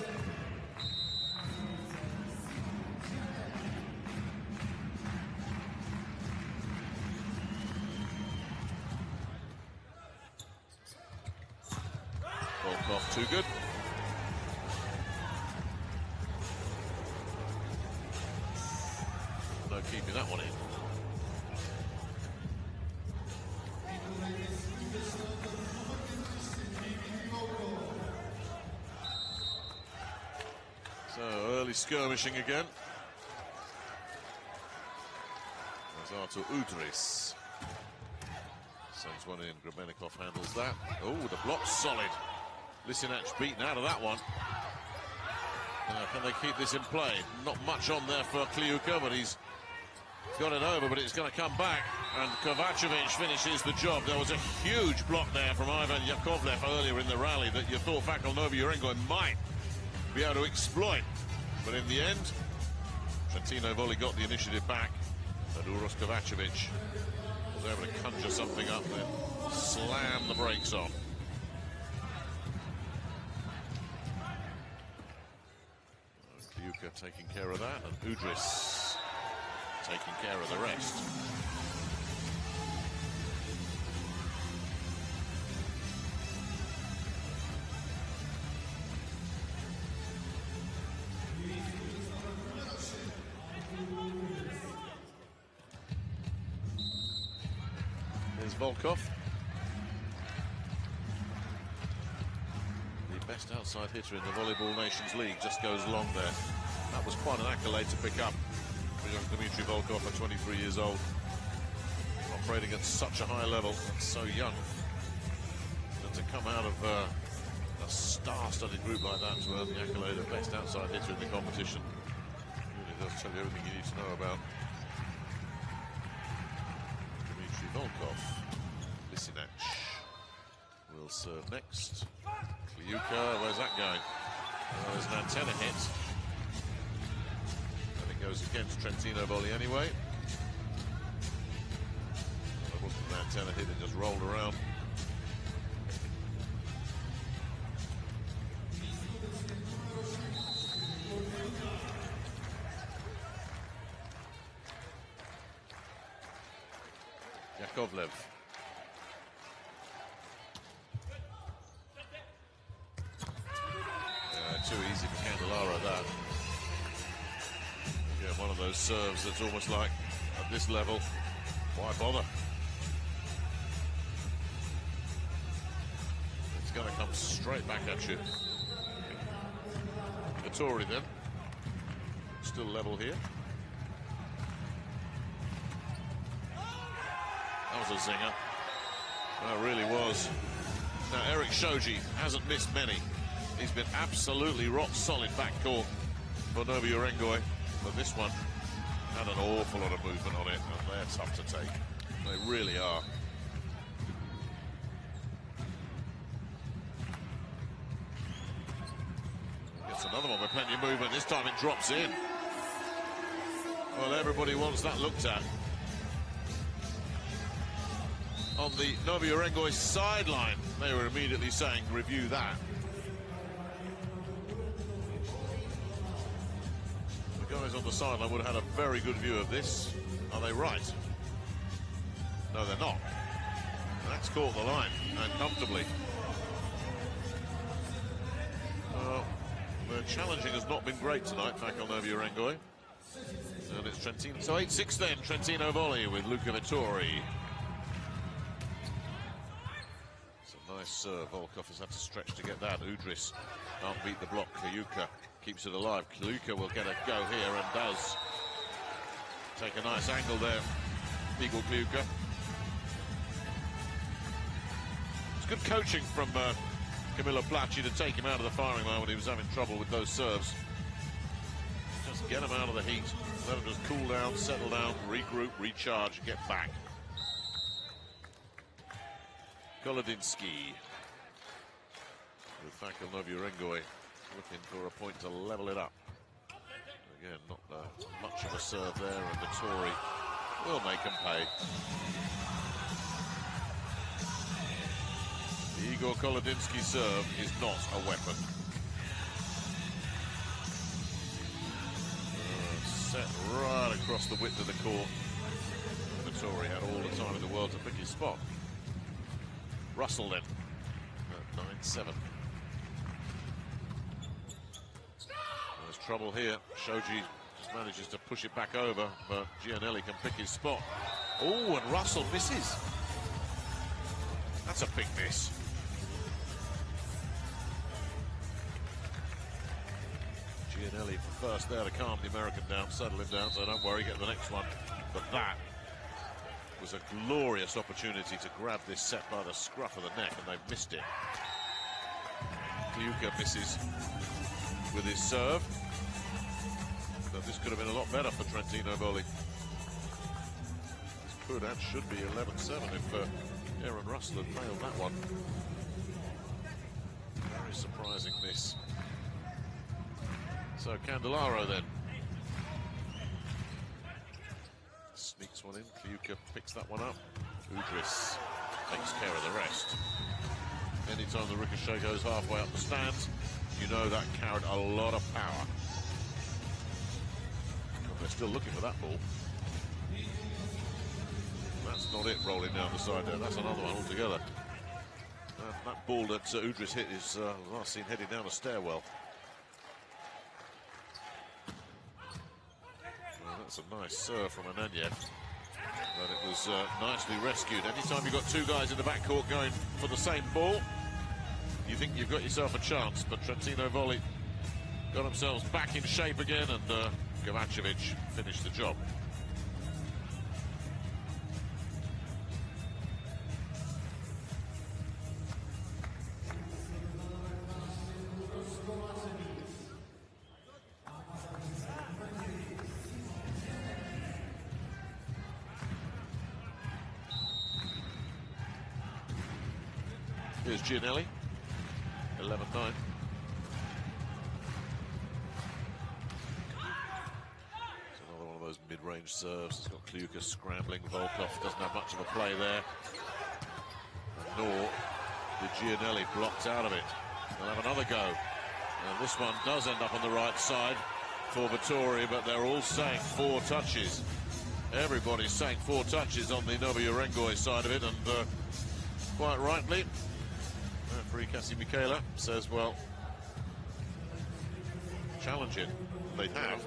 Volkov too good. No keeping that one in. So early skirmishing again. There's Artur Udris. Sends one in, Grebenikov handles that. Oh, the block's solid. Lisinac beaten out of that one. Can they keep this in play? Not much on there for Kliuka, but he's got it over, but it's going to come back. And Kovacevic finishes the job. There was a huge block there from Ivan Yakovlev earlier in the rally that you thought Fakel, Novy, Urengoy might be able to exploit. But in the end, Trentino Volley got the initiative back, and Uros Kovacevic was able to conjure something up then slam the brakes on. Kliuka taking care of that, and Udris taking care of the rest. Here's Volkov. The best outside hitter in the Volleyball Nations League just goes long there. That was quite an accolade to pick up for young Dmitry Volkov at 23 years old. Operating at such a high level, so young. And to come out of a star-studded group like that to earn the accolade of best outside hitter in the competition really does tell you everything you need to know about Dmitry Volkov. Lisinac will serve next. Kliuka, where's that going? There's an antenna hit. And it goes against Trentino Volley anyway. There wasn't an antenna hit, it just rolled around. Yakovlev. Too easy for Candelara, that. Yeah, one of those serves that's almost like, at this level, why bother? It's going to come straight back at you. Vittori then. Still level here. That was a zinger. That really was. Now, Eric Shoji hasn't missed many. He's been absolutely rock solid backcourt for Novy Urengoy, but this one had an awful lot of movement on it, and they're tough to take. They really are. Gets another one with plenty of movement. This time it drops in. Well, everybody wants that looked at. On the Novy Urengoy sideline, they were immediately saying, review that. guys on the sideline would have had a very good view of this. Are they right? No, they're not. That's caught the line, and comfortably. The challenging has not been great tonight, Fakel, Novy, Urengoy. And it's Trentino. So 8-6 then, Trentino volley with Luca Vittori. It's a nice serve. Volkov has had to stretch to get that. Udris can't beat the block. Kliuka keeps it alive. Kliuka will get a go here and does. Take a nice angle there, Igor Kliuka. It's good coaching from Camillo Placci to take him out of the firing line when he was having trouble with those serves. Just get him out of the heat, let him just cool down, settle down, regroup, recharge, and get back. Kolodinsky with Fakel, Novy, Urengoy looking for a point to level it up. Again, not much of a serve there, and Vittori will make him pay. The Igor Kolodinsky serve is not a weapon. Set right across the width of the court. Vittori had all the time in the world to pick his spot. Russell then at 9-7. There's trouble here. Shoji just manages to push it back over, but Gianelli can pick his spot. Oh, and Russell misses. That's a big miss. Gianelli first there to calm the American down, settle him down, so don't worry, get the next one. But that was a glorious opportunity to grab this set by the scruff of the neck, and they've missed it. Kliuka misses with his serve. But this could have been a lot better for Trentino volley. This could and should be 11-7 if Aaron Russell had failed that one. Very surprising miss. So Candelaro then sneaks one in. Kliuka picks that one up. Udris takes care of the rest. Anytime the ricochet goes halfway up the stands, you know that carried a lot of power. And they're still looking for that ball. That's not it rolling down the side there. That's another one altogether. That ball that Udris hit is last seen heading down a stairwell. Well, that's a nice serve from Ananyev, but it was nicely rescued. Anytime you've got two guys in the backcourt going for the same ball, you think you've got yourself a chance, but Trentino volley got themselves back in shape again, and Kovacevic finished the job. Here's Gianelli, 11-9. It's another one of those mid-range serves. It's got Kliuka scrambling. Volkov doesn't have much of a play there. Nor did Gianelli, blocked out of it. They'll have another go. And this one does end up on the right side for Vittori, but they're all saying 4 touches. Everybody's saying 4 touches on the Novy Urengoy side of it, and quite rightly, referee Cassie Michaela says, well, challenge it. They have.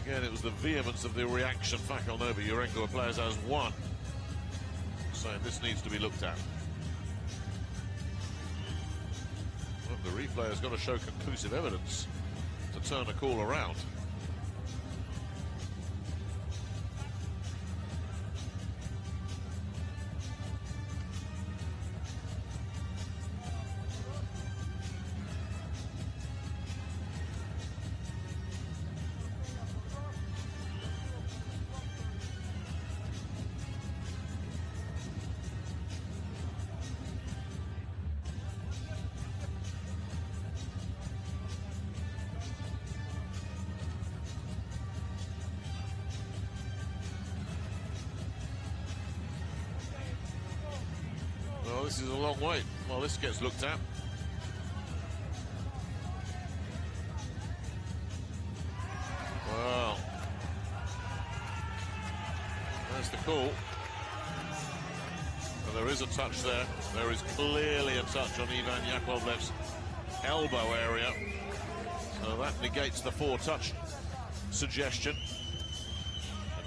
Again, it was the vehemence of the reaction. Fakel, Novy Urengoy players as one, saying this needs to be looked at. Well, the replay has got to show conclusive evidence to turn the call around. Well, this is a long wait while this gets looked at. call. And there is a touch there. There is clearly a touch on Ivan Yakovlev's elbow area. So that negates the 4-touch suggestion.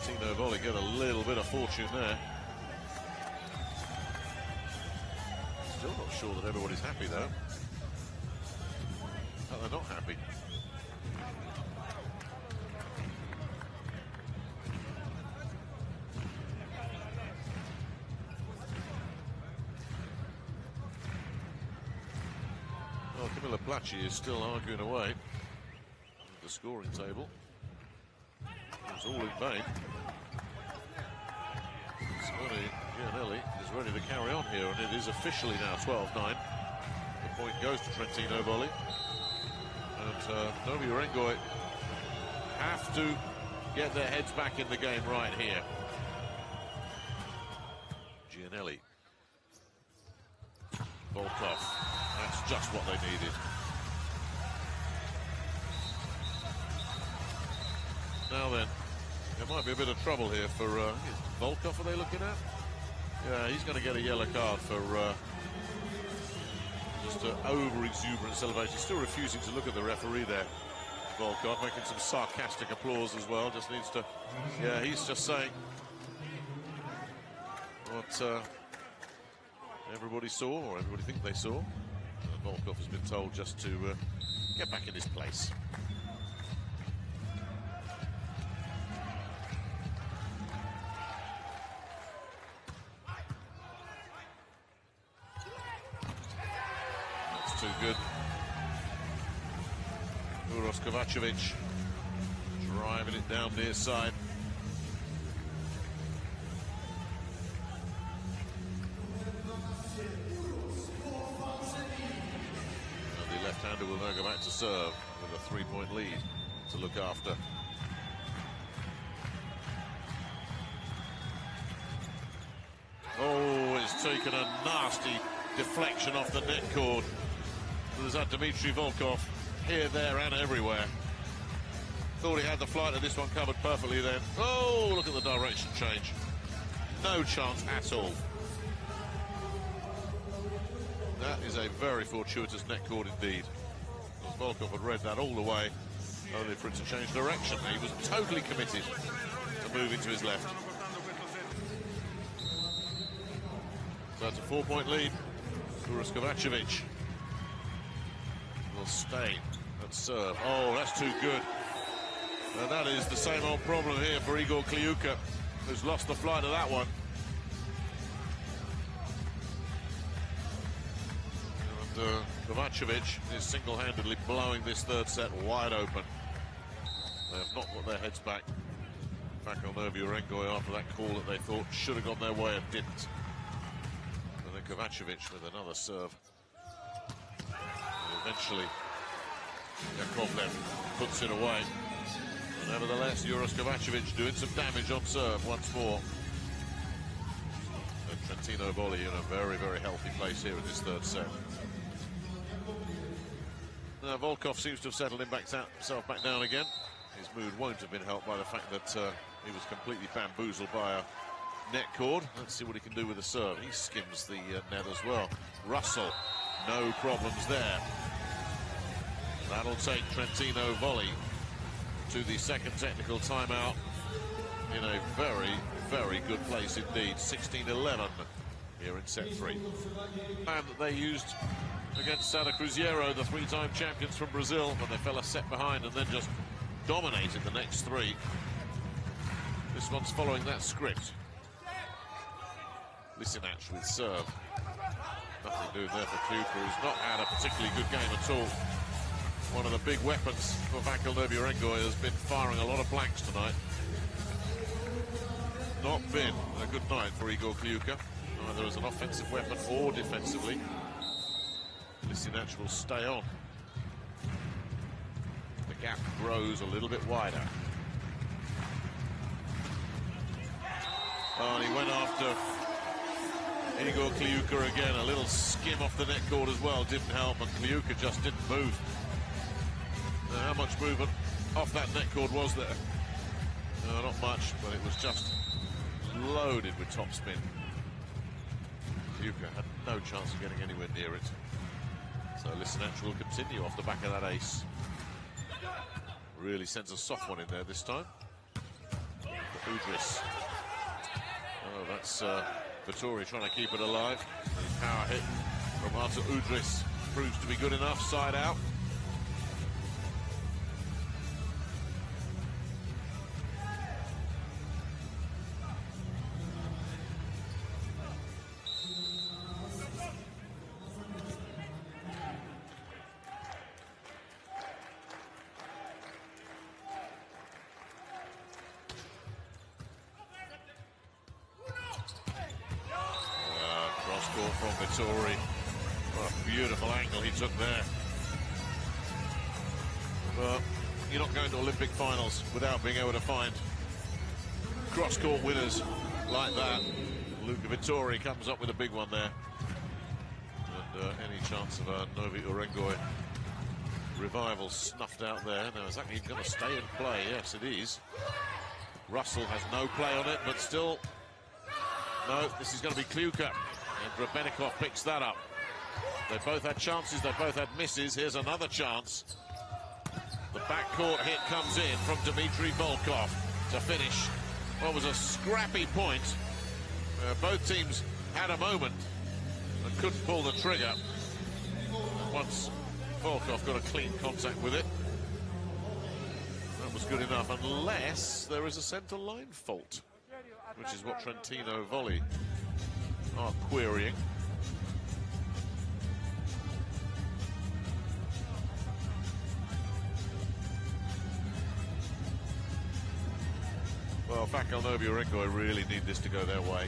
Trentino Volley get a little bit of fortune there. Still not sure that everybody's happy though. But they're not happy. Well, Camilla Placci is still arguing away with the scoring table. It's all in vain. Scotty Gianelli is ready to carry on here, and it is officially now 12-9. The point goes to Trentino Volley. And Novy Urengoy have to get their heads back in the game right here. Gianelli. Volkov. That's just what they needed. Now then, there might be a bit of trouble here for Volkov, are they looking at? Yeah, he's going to get a yellow card for just over-exuberant celebration. He's still refusing to look at the referee there, Volkov, making some sarcastic applause as well. Just needs to, yeah, he's just saying what everybody saw, or everybody think they saw. Volkov has been told just to get back in his place. That's too good. Uros Kovacevic driving it down near side. Left-hander will now go back to serve with a 3-point lead to look after. Oh, it's taken a nasty deflection off the net cord. There's that Dmitry Volkov here, there, and everywhere. Thought he had the flight of this one covered perfectly then. Oh, look at the direction change. No chance at all. That is a very fortuitous net cord indeed. Volkov had read that all the way, only for it to change direction. He was totally committed to moving to his left. So that's a 4-point lead. Uros Kovacevic will stay at serve. Oh, that's too good. And that is the same old problem here for Igor Kliuka, who's lost the flight of that one. Kovacevic is single-handedly blowing this third set wide open. They have not got their heads back. Fakel, Novy, Urengoy after that call that they thought should have gone their way and didn't. And then Kovacevic with another serve. And eventually, Yakovlev puts it away. But nevertheless, Uros Kovacevic doing some damage on serve once more. And Trentino Volley in a very, very healthy place here in this third set. Now, Volkov seems to have settled himself back down again. His mood won't have been helped by the fact that he was completely bamboozled by a net cord. Let's see what he can do with the serve. He skims the net as well. Russell, no problems there. That'll take Trentino Volley to the second technical timeout in a very, very good place indeed. 16-11 here in set 3. And that they used against Sada Cruzeiro, the 3-time champions from Brazil, when they fell a set behind and then just dominated the next 3. This one's following that script. Lisinac with serve. Nothing doing there for Kliuka, who's not had a particularly good game at all. One of the big weapons for Fakel, Novy Urengoy, has been firing a lot of blanks tonight. Not been a good night for Igor Kliuka, either as an offensive weapon or defensively. Lisinac will stay on. The gap grows a little bit wider. Oh, and he went after Igor Kliuka again. A little skim off the net cord as well didn't help, and Kliuka just didn't move. Now, how much movement off that net cord was there? No, not much, but it was just loaded with topspin. Kliuka had no chance of getting anywhere near it. So Lisinach will continue off the back of that ace. Really sends a soft one in there this time. Udris. Oh, that's Vettori trying to keep it alive. The power hit from Artur Udris proves to be good enough. Side out. Cross-court from Vettori. What a beautiful angle he took there. Well, you're not going to Olympic finals without being able to find cross-court winners like that. Luca Vettori comes up with a big one there. And any chance of a Novy Urengoy revival snuffed out there. Now, is that even going to stay in play? Yes, it is. Russell has no play on it, but still... No, this is going to be Kliuka. And Grebennikov picks that up. They both had chances, they both had misses. Here's another chance. The backcourt hit comes in from Dmitry Volkov to finish what was a scrappy point. Both teams had a moment and couldn't pull the trigger. Once Volkov got a clean contact with it, that was good enough, unless there is a centre line fault, which is what Trentino Volley are querying. Well, Fakel, Novy, Urengoy really need this to go their way.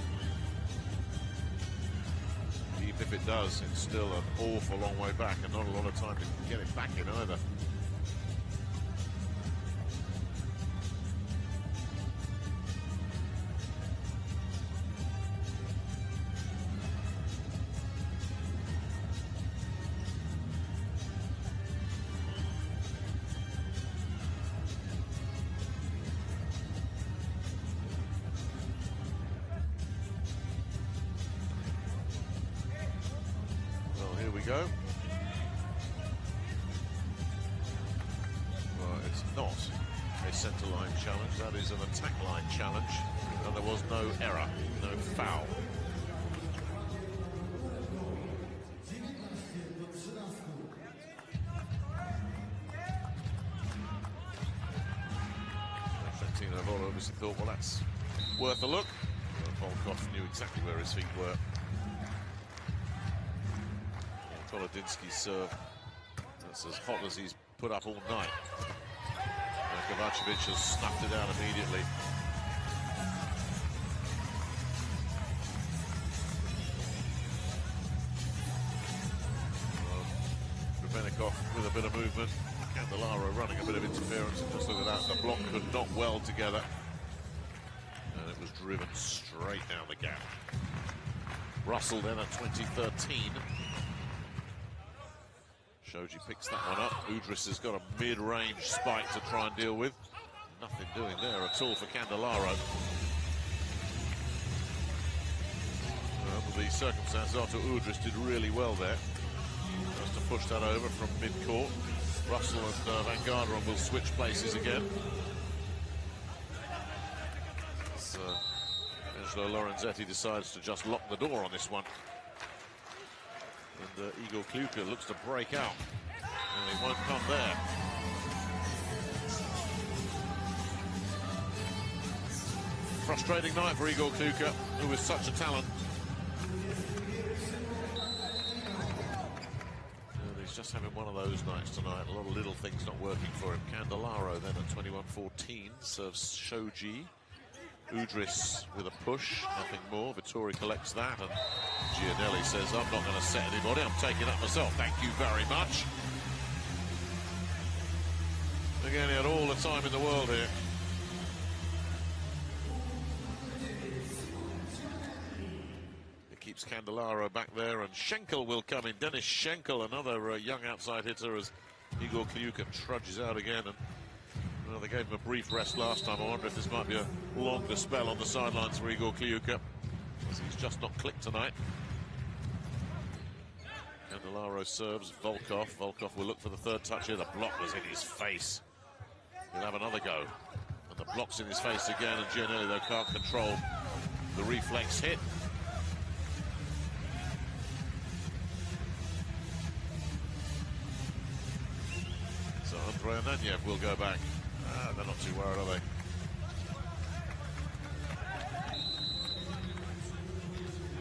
Even if it does, it's still an awful long way back and not a lot of time to get it back in either. Here we go. Well, it's not a centre line challenge, that is an attack line challenge, and there was no error, no foul. Trentino Volley obviously thought, well, that's worth a look. Volkov knew exactly where his feet were. Kolodinsky's serve, that's as hot as he's put up all night. Kovacevic has snuffed it out immediately. Grebennikov with a bit of movement. Candelaro running a bit of interference, and just look at that, the block could not weld together. And it was driven straight down the gap. Russell then at 2013. Shoji picks that one up. Udris has got a mid-range spike to try and deal with. Nothing doing there at all for Candelaro. Well, the circumstances after Udris did really well there. Just to push that over from mid-court. Russell and Van Garderen will switch places again. As Angelo Lorenzetti decides to just lock the door on this one. And Igor Kliuka looks to break out. And it won't come there. Frustrating night for Igor Kliuka, who is such a talent. And he's just having one of those nights tonight. A lot of little things not working for him. Candelaro then at 21-14 serves Shoji. Udris with a push, nothing more. Vettori collects that, and Gianelli says, I'm not going to set anybody, I'm taking it myself, thank you very much. Again, he had all the time in the world here. It keeps Candelaro back there, and Schenkel will come in. Dennis Schenkel, another young outside hitter, as Igor Kliuka trudges out again, and Well, they gave him a brief rest last time. I wonder if this might be a longer spell on the sidelines for Igor Kliuka, as he's just not clicked tonight. Candelaro serves Volkov. Volkov will look for the third touch here. The block was in his face. He'll have another go. And the block's in his face again, and Giannelli, though, can't control the reflex hit. So Andrei Ananyev will go back. They're not too worried, are they?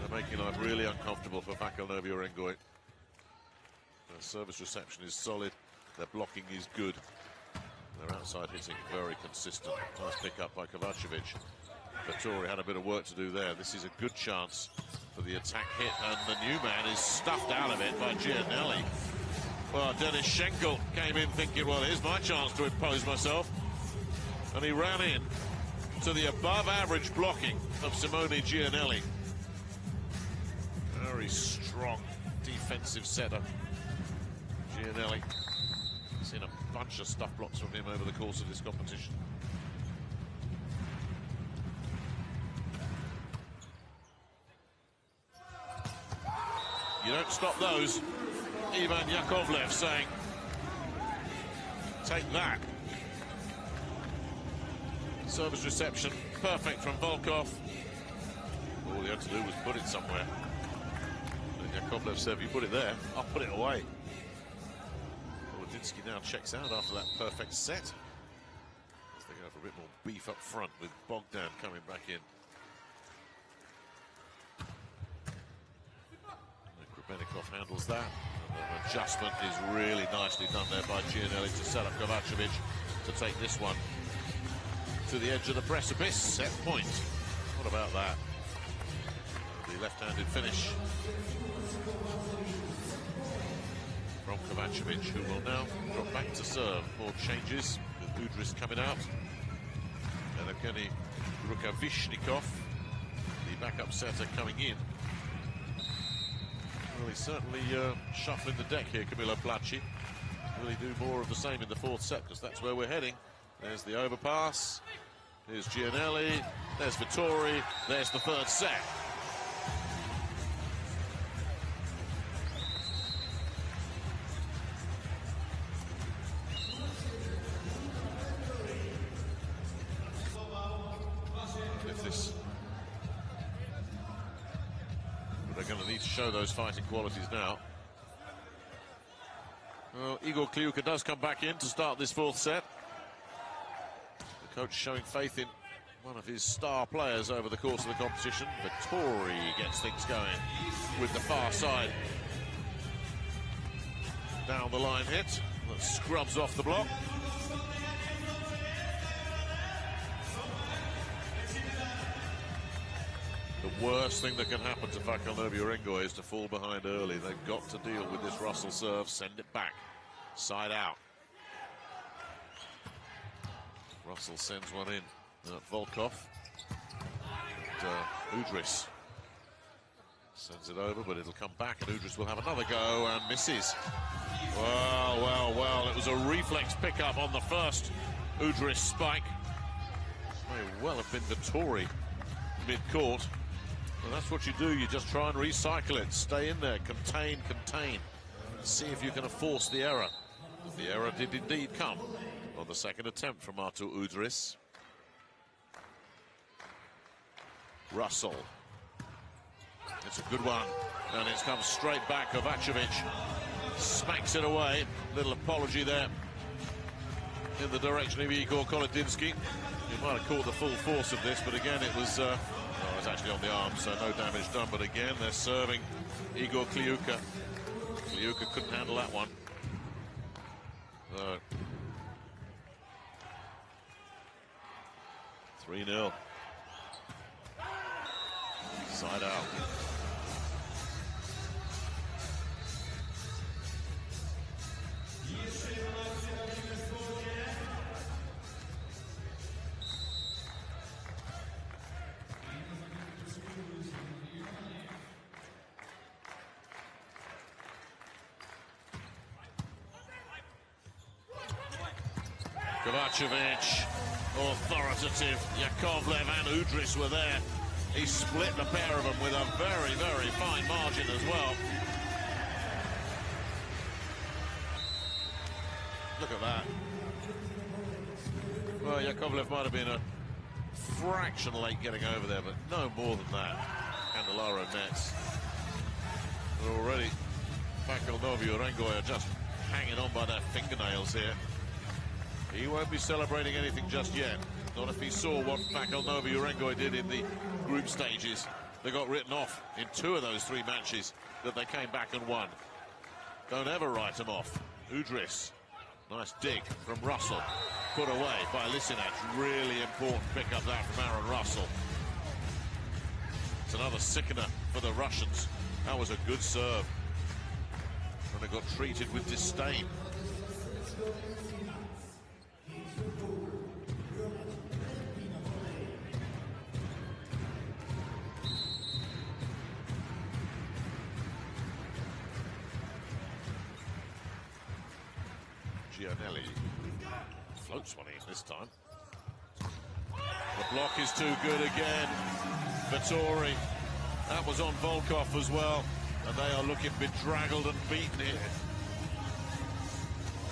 They're making life really uncomfortable for Fakel Novy Urengoy. Their service reception is solid. Their blocking is good. Their outside hitting very consistent. Nice pick up by Kovacevic. Vettori had a bit of work to do there. This is a good chance for the attack hit, and the new man is stuffed out of it by Giannelli. Well, Denis Schenkel came in thinking, well, here's my chance to impose myself. And he ran in to the above-average blocking of Simone Giannelli. Very strong defensive setter, Giannelli. Seen a bunch of stuff blocks from him over the course of this competition. You don't stop those. Ivan Yakovlev saying, take that. Service reception, perfect from Volkov. All he had to do was put it somewhere. And Yakovlev said, if you put it there, I'll put it away. Volodinsky now checks out after that perfect set. As they go for a bit more beef up front with Bogdan coming back in. Benikov handles that. And the adjustment is really nicely done there by Giannelli to set up Kovacevic to take this one to the edge of the precipice. Set point. What about that? The left-handed finish from Kovacevic, who will now drop back to serve. More changes with Udris coming out. And Evgeny Rukavishnikov, the backup setter, coming in. Well, he's certainly shuffling the deck here, Camillo Placci. Will he do more of the same in the fourth set? Because that's where we're heading. There's the overpass. Here's Giannelli. There's Vettori. There's the third set. If this... They're going to need to show those fighting qualities now. Well, Igor Kliuka does come back in to start this fourth set. The coach showing faith in one of his star players over the course of the competition. Vettori gets things going with the far side. Down the line hit that scrubs off the block. The worst thing that can happen to Fakel Novy Urengoy is to fall behind early. They've got to deal with this Russell serve, send it back, side out. Russell sends one in. Volkov. And, Udris sends it over, but it'll come back, and Udris will have another go and misses. Well, it was a reflex pickup on the first Udris spike. May well have been Vettori mid-court. Well, that's what you do. You just try and recycle it. Stay in there. Contain. See if you can force the error. The error did indeed come on the second attempt from Artur Udris. Russell. It's a good one. And it's come straight back. Kovacevic smacks it away. Little apology there in the direction of Igor Kolodinsky. He might have caught the full force of this, but again, it was actually on the arm, so no damage done. But again, they're serving Igor Kliuka. Kliuka couldn't handle that one. 3-0. Side out. Kovacevic, authoritative. Yakovlev and Udris were there. He split the pair of them with a very, very fine margin as well. Look at that. Well, Yakovlev might have been a fraction late getting over there, but no more than that. Candelaro nets. But already, Fakel, Novy, Urengoy are just hanging on by their fingernails here. He won't be celebrating anything just yet. Not if he saw what Fakel, Novy, Urengoy did in the group stages. They got written off in 2 of those 3 matches that they came back and won. Don't ever write them off. Udris. Nice dig from Russell. Put away by Lisinac. Really important pick-up that from Aaron Russell. It's another sickener for the Russians. That was a good serve. And they got treated with disdain. Gianelli floats one in this time. The block is too good again. Vettori. That was on Volkov as well. And they are looking bedraggled and beaten here.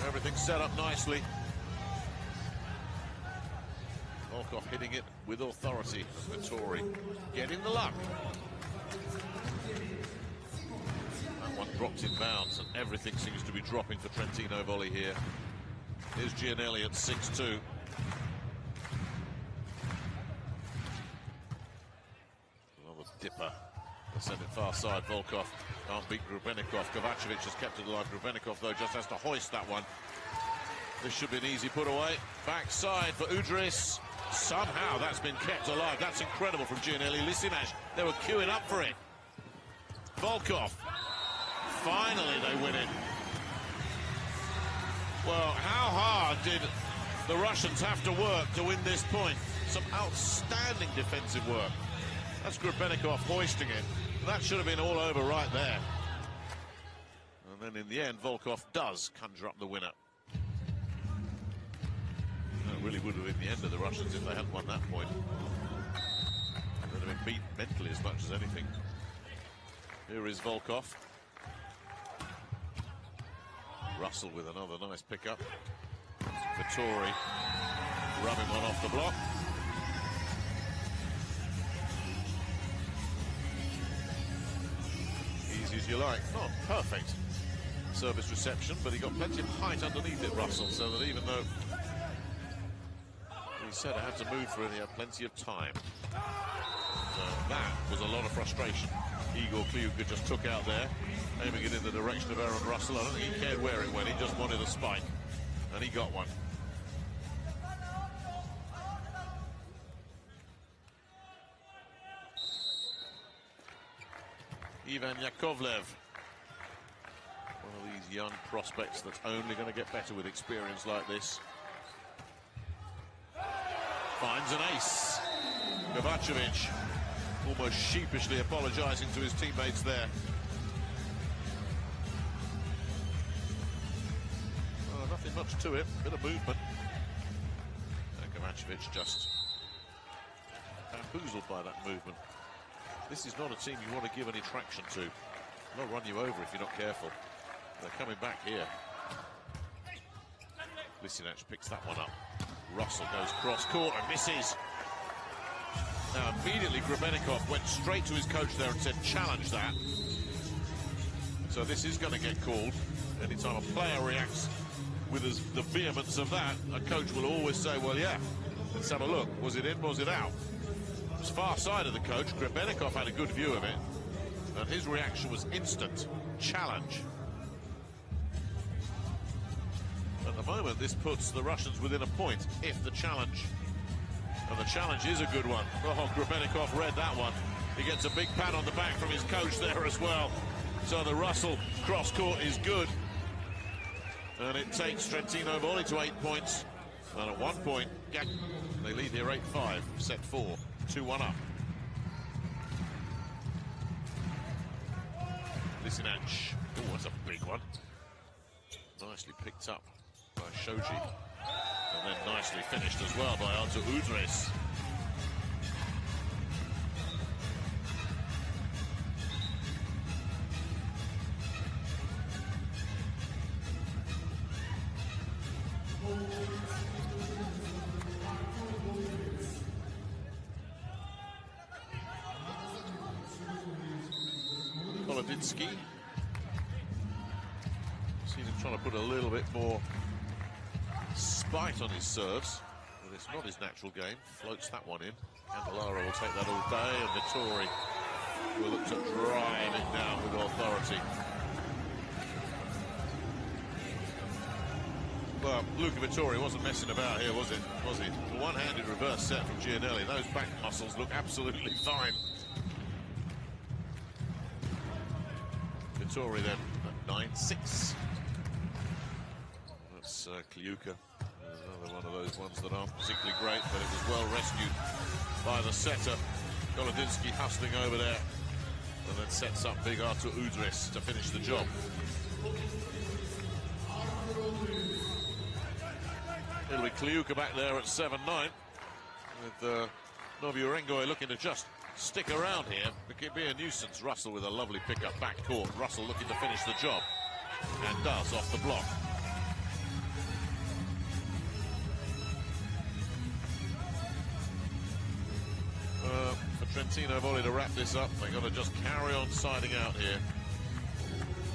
Everything set up nicely. Volkov hitting it with authority. And Vettori getting the luck. That one dropped in bounds, and everything seems to be dropping for Trentino Volley here. Here's Gianelli at 6-2. Another dipper. They send it far side. Volkov can't beat Grubenikov. Kovacevic has kept it alive. Grubenikov, though, just has to hoist that one. This should be an easy put away. Backside for Udris. Somehow that's been kept alive. That's incredible from Gianelli. Lisinac, they were queuing up for it. Volkov. Finally they win it. Well, how hard did the Russians have to work to win this point? Some outstanding defensive work. That's Grubenikov hoisting it. That should have been all over right there. And then in the end, Volkov does conjure up the winner. That really would have been the end of the Russians if they hadn't won that point. They'd have been beaten mentally as much as anything. Here is Volkov. Russell with another nice pickup. Vettori rubbing one off the block. Easy as you like. Not perfect service reception, but he got plenty of height underneath it, Russell, so that even though he said I had to move for it, he had plenty of time. So that was a lot of frustration. Igor Kliuka just took out there, aiming it in the direction of Aaron Russell. I don't think he cared where it went, he just wanted a spike. And he got one. Ivan Yakovlev. One of these young prospects that's only going to get better with experience like this. Finds an ace. Kovacevic almost sheepishly apologising to his teammates there. Oh, nothing much to it, bit of movement. And Kovacevic just bamboozled by that movement. This is not a team you want to give any traction to. They'll run you over if you're not careful. They're coming back here. Lisinac picks that one up. Russell goes cross-court and misses. Now, immediately, Grubenikov went straight to his coach there and said, challenge that. So this is going to get called. Anytime a player reacts with the vehemence of that, a coach will always say, well, yeah, let's have a look. Was it in, was it out? It was far side of the coach. Grubenikov had a good view of it. And his reaction was instant. Challenge. At the moment, this puts the Russians within a point, if the challenge... And the challenge is a good one. Oh, Grubenikov read that one. He gets a big pat on the back from his coach there as well. So the Russell cross-court is good. And it takes Trentino Volley to 8 points. And at 1 point, they lead here 8-5, set 4, 2-1 up. Lisinac. Oh, that's a big one. Nicely picked up by Shoji. And then nicely finished as well by Artur Udris. Kolodinsky. Seen him trying to put a little bit more spite on his serves, but it's not his natural game. Floats that one in. Candelaro will take that all day, and Vittori will look to drive it down with authority. Well, Luca Vittori wasn't messing about here, was it? Was he? The one-handed reverse set from Gianelli. Those back muscles look absolutely fine. Vittori then at 9-6. That's Kliuka. Another one of those ones that aren't particularly great, but it was well rescued by the setter. Kolodinsky hustling over there, and then sets up big Artur Udris to finish the job. It'll be Kliuka back there at 7-9, with Novy Urengoy looking to just stick around here. It could be a nuisance. Russell with a lovely pick-up back court. Russell looking to finish the job, and does off the block. For Trentino Volley to wrap this up, they've got to just carry on siding out here.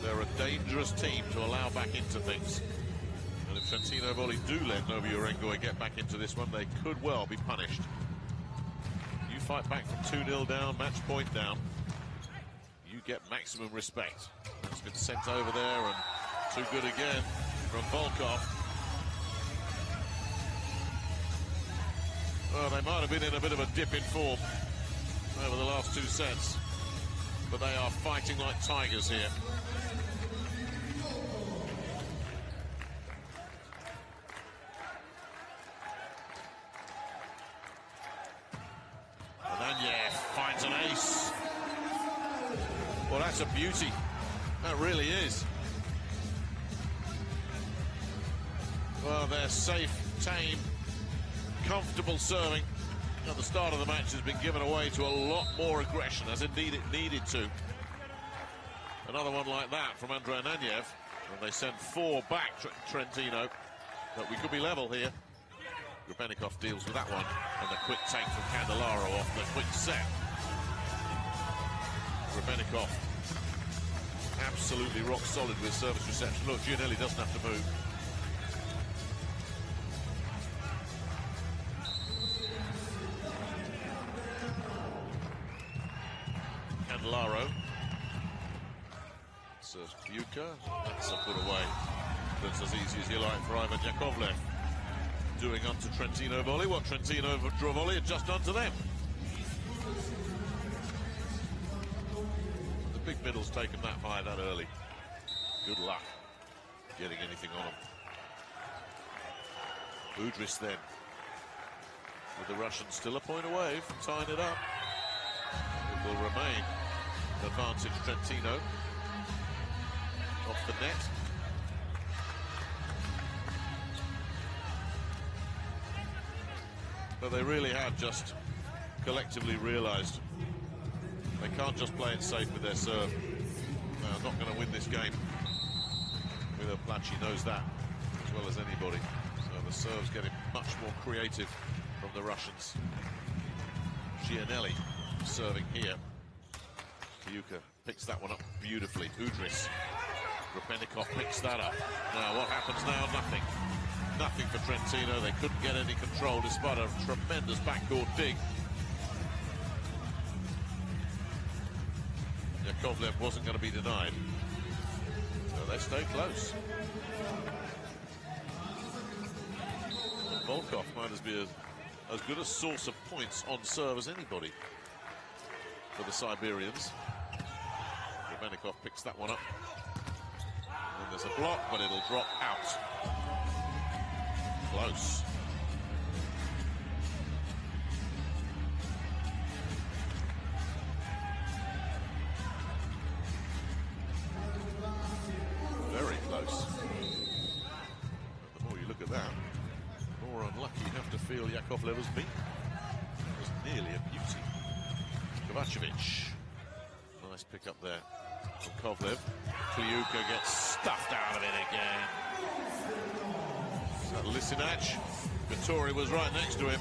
They're a dangerous team to allow back into things. And if Trentino Volley do let Novy Urengoy get back into this one, they could well be punished. You fight back from 2-0 down, match point down, you get maximum respect. It's been sent over there, and too good again from Volkov. Well, they might have been in a bit of a dip in form over the last two sets, but they are fighting like tigers here. Ananyev finds an ace. Well, that's a beauty. That really is. Well, they're safe, tame, comfortable serving at the start of the match has been given away to a lot more aggression, as indeed it needed to. Another one like that from Andrei Ananyev, and they send 4 back, Trentino, but we could be level here. Rubenikov deals with that one, and the quick take from Candelaro off the quick set. Rubenikov absolutely rock solid with service reception. Look, Gianelli doesn't have to move. Candelaro serves Kliuka. That's a put away. That's as easy as you like for Ivan Yakovlev. Doing unto Trentino Volley what Trentino Volley had just done to them. The big middle's taken that high that early. Good luck getting anything on them. Udris then, with the Russians still a point away from tying it up. It will remain advantage Trentino off the net. But they really have just collectively realised they can't just play it safe with their serve. They're not going to win this game. Milo Placci knows that as well as anybody. So the serve's getting much more creative from the Russians. Gianelli serving here. Kliuka picks that one up beautifully. Udris. Rubenikov picks that up. Now what happens now? Nothing. Nothing for Trentino. They couldn't get any control despite a tremendous backcourt dig. Yakovlev wasn't going to be denied. So they stay close. And Volkov might be as good a source of points on serve as anybody for the Siberians. Rubenikov picks that one up. And there's a block, but it'll drop out. Close. Very close. The more you look at that, feel Yakovlev has been. It was nearly a beauty. Kovacevic. Nice pick up there from Kovlev. Kliuka gets stuffed out of it again. So Lisinac. Vittori was right next to him.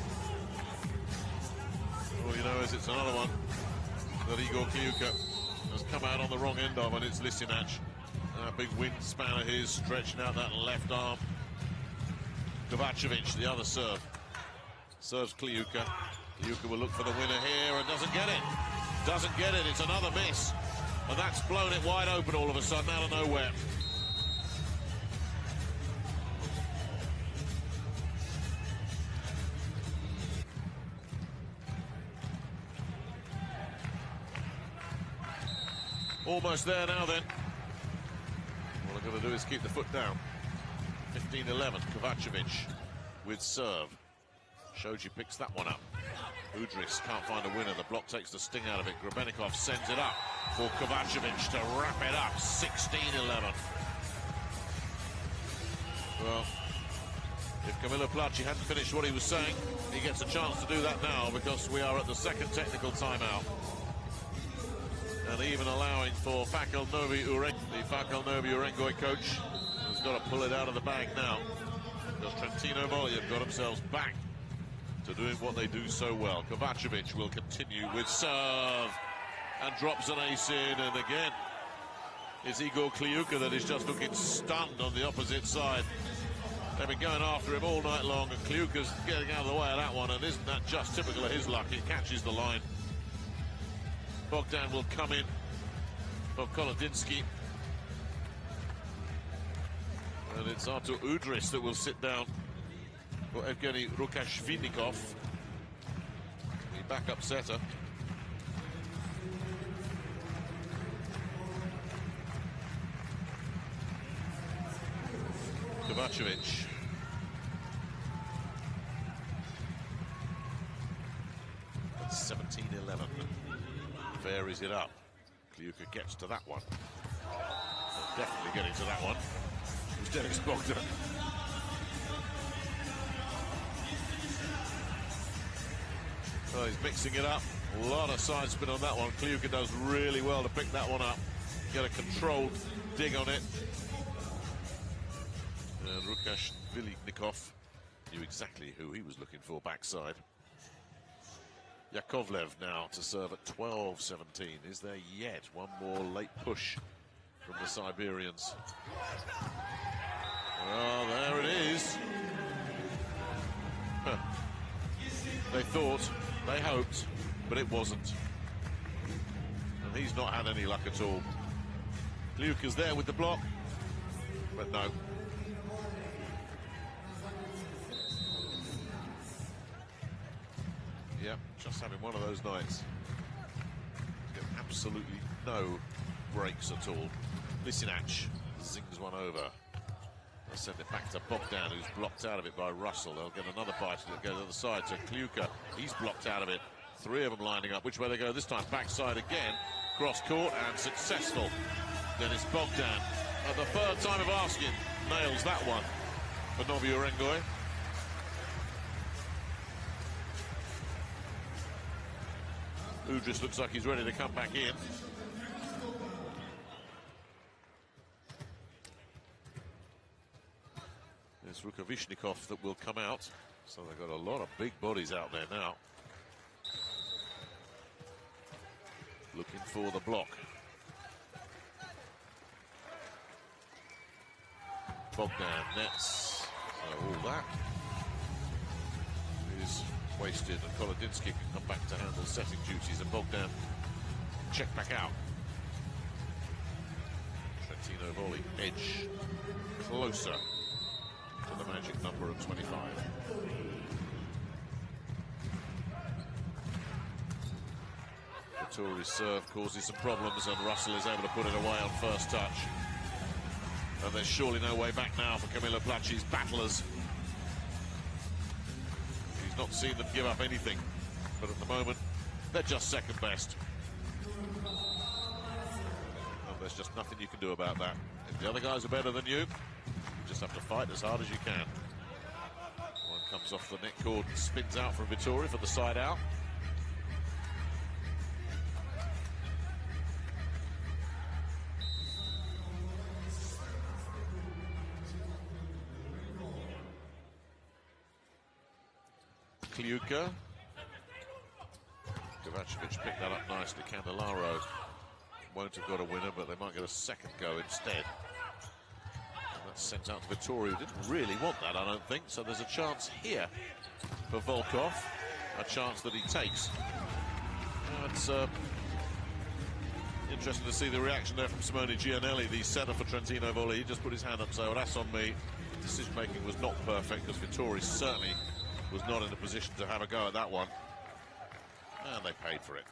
All you know is it's another one that Igor Kliuka has come out on the wrong end of, and it's Lisinac. That big wingspan of his stretching out that left arm. Kovacevic, the other serve. Serves Kliuka. Kliuka will look for the winner here and doesn't get it. Doesn't get it. It's another miss. And that's blown it wide open all of a sudden out of nowhere. Almost there now then. All I've got to do is keep the foot down. 15-11, Kovacevic with serve. Shoji picks that one up. Udris can't find a winner. The block takes the sting out of it. Grebenikov sends it up for Kovacevic to wrap it up. 16-11. Well, if Camillo Placci hadn't finished what he was saying, he gets a chance to do that now because we are at the second technical timeout. And even allowing for Fakel Novy Urengoy, the Fakel Novy Urengoy coach, has got to pull it out of the bag now. Because Trentino Volley have got themselves back to doing what they do so well. Kovacevic will continue with serve and drops an ace in, and again it's Igor Kliuka that is just looking stunned on the opposite side. They've been going after him all night long, and Kliuka's getting out of the way of that one, and isn't that just typical of his luck? He catches the line. Bogdan will come in for Kolodinsky. And it's Artur Udris that will sit down for Evgeny Rukashvinikov, the backup setter. Kovacevic. That's 17-11. Varies it up. Kliuka gets to that one. Definitely getting to that one. It was Dennis Bogdan. So he's mixing it up. A lot of side spin on that one. Kliuka does really well to pick that one up. Get a controlled dig on it. And Rukash Viliknikov knew exactly who he was looking for backside. Yakovlev now to serve at 12-17. Is there yet one more late push from the Siberians? Well, there it is. They thought, they hoped, but it wasn't. And he's not had any luck at all. Kliuka's there with the block, but no. Yeah, just having one of those nights. Get absolutely no breaks at all. Lisinac zings one over. They'll send it back to Bogdan, who's blocked out of it by Russell. They'll get another bite and it'll go to the other side to Kliuka. He's blocked out of it. Three of them lining up. Which way they go this time? Backside again. Cross court and successful. Dennis Bogdan, at the third time of asking, nails that one for Novy Urengoy. Udris looks like he's ready to come back in. It's Rukavishnikov that will come out. So they've got a lot of big bodies out there now. Looking for the block. Bogdan nets. So all that is wasted, and Kolodinsky can come back to handle setting duties, and Bogdan check back out. Trentino Volley edge closer to the magic number of 25. Vittori's serve causes some problems, and Russell is able to put it away on first touch. And there's surely no way back now for Camillo Placci's battlers. He's not seen them give up anything, but at the moment, they're just second best. And there's just nothing you can do about that. If the other guys are better than you, you just have to fight as hard as you can. Comes off the net cord and spins out from Vittori for the side out. Kliuka. Kovacevic picked that up nicely. Candelaro won't have got a winner, but they might get a second go instead. And that's sent out to Vittori, who didn't really want that, I don't think. So there's a chance here for Volkov, a chance that he takes. It's interesting to see the reaction there from Simone Gianelli, the setter for Trentino Volley. He just put his hand up, so that's on me. Decision-making was not perfect, because Vittori certainly was not in a position to have a go at that one. And they paid for it.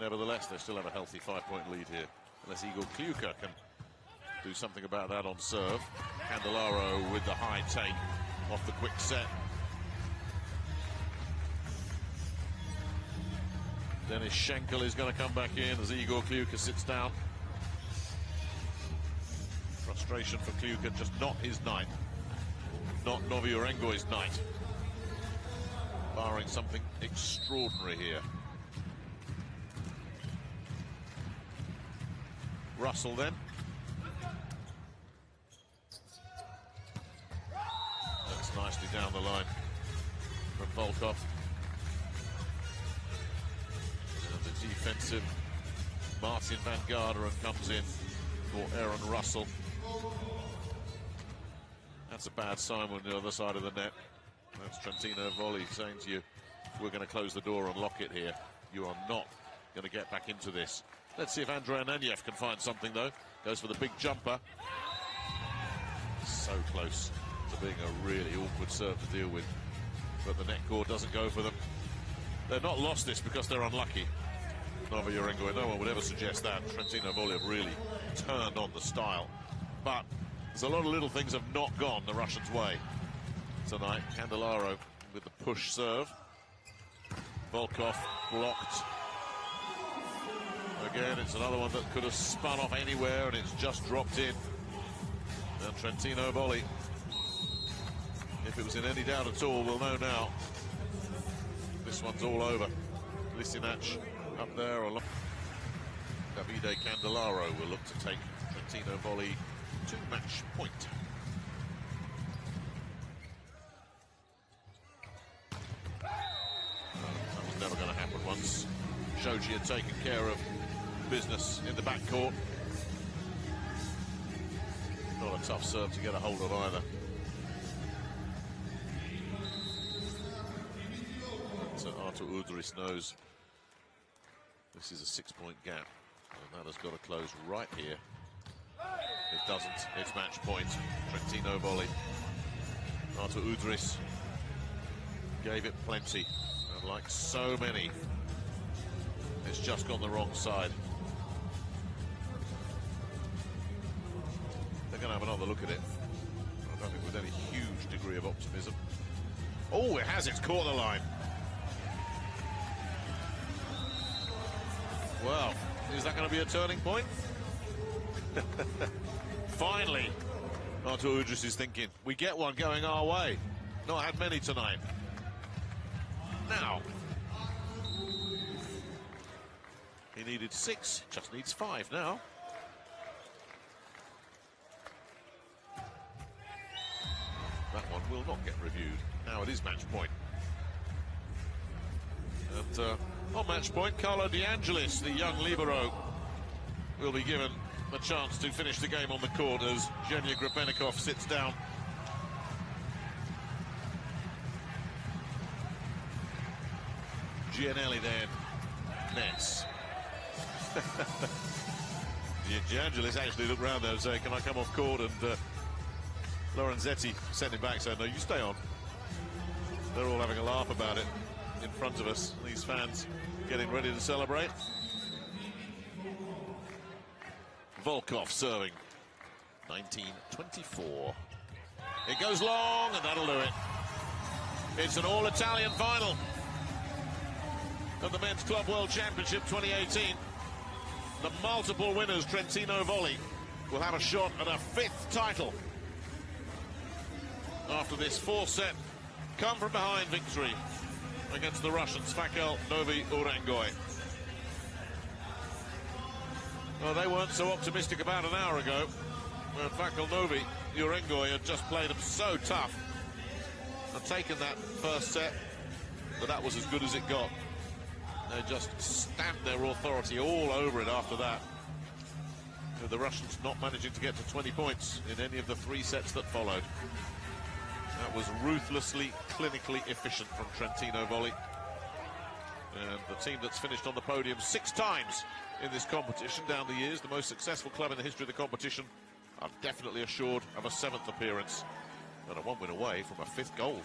Nevertheless, they still have a healthy 5-point lead here. Unless Igor Kliuka can do something about that on serve. Candelaro with the high take off the quick set. Dennis Schenkel is going to come back in as Igor Kliuka sits down. Frustration for Kliuka, just not his night. Not Novy Urengoy's night. Barring something extraordinary here. Russell then. That's nicely down the line from Volkov. And the defensive Martin van Garderen comes in for Aaron Russell. That's a bad sign on the other side of the net. That's Trentino Volley saying to you, we're going to close the door and lock it here. You are not going to get back into this. Let's see if Andrei Ananyev can find something, though. Goes for the big jumper. So close to being a really awkward serve to deal with. But the net cord doesn't go for them. They've not lost this because they're unlucky. Novy Urengoy, no one would ever suggest that. Trentino Volley have really turned on the style. But there's a lot of little things have not gone the Russians' way tonight. Candelaro with the push serve. Volkov blocked. Again, it's another one that could have spun off anywhere, and it's just dropped in. And Trentino Volley, if it was in any doubt at all, we'll know now. This one's all over. Lisinac up there. Davide Candelaro will look to take Trentino Volley to match point. That was never going to happen once Shoji had taken care of business in the backcourt. Not a tough serve to get a hold of either. So Artur Udris knows this is a 6-point gap, and that has got to close right here. It doesn't, it's match point. Trentino Volley. Artur Udris gave it plenty, and like so many, it's just gone the wrong side. They're going to have another look at it. I don't think with any huge degree of optimism. Oh, it has, it's caught the line. Well, is that going to be a turning point? Finally, Artur Udris is thinking, we get one going our way. Not had many tonight. Now, he needed 6, just needs 5 now. That one will not get reviewed. Now it is match point. And on match point, Carlo De Angelis, the young libero, will be given a chance to finish the game on the court as Zhenya Grebennikov sits down. Gianelli then nets. De Angelis actually looked round there and said, can I come off court? And Lorenzetti sent him back saying, no, you stay on. They're all having a laugh about it in front of us. These fans getting ready to celebrate. Volkov serving. 19-24. It goes long, and that'll do it. It's an all-Italian final of the Men's Club World Championship 2018. The multiple winners, Trentino Volley, will have a shot at a 5th title after this 4-set come from behind victory against the Russians, Fakel, Novy, Urengoy. Well, they weren't so optimistic about an hour ago when Fakel, Novy, Urengoy had just played them so tough and taken that first set, but that was as good as it got. They just stamped their authority all over it after that, with the Russians not managing to get to 20 points in any of the 3 sets that followed. That was ruthlessly, clinically efficient from Trentino Volley. And the team that's finished on the podium 6 times in this competition down the years, the most successful club in the history of the competition, are definitely assured of a 7th appearance and a 1 win away from a 5th gold.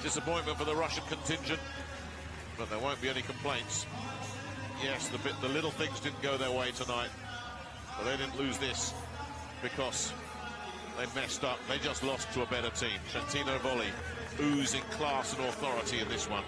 Disappointment for the Russian contingent, but there won't be any complaints. Yes, the little things didn't go their way tonight, but they didn't lose this because they messed up. They just lost to a better team. Trentino Volley oozing class and authority in this one.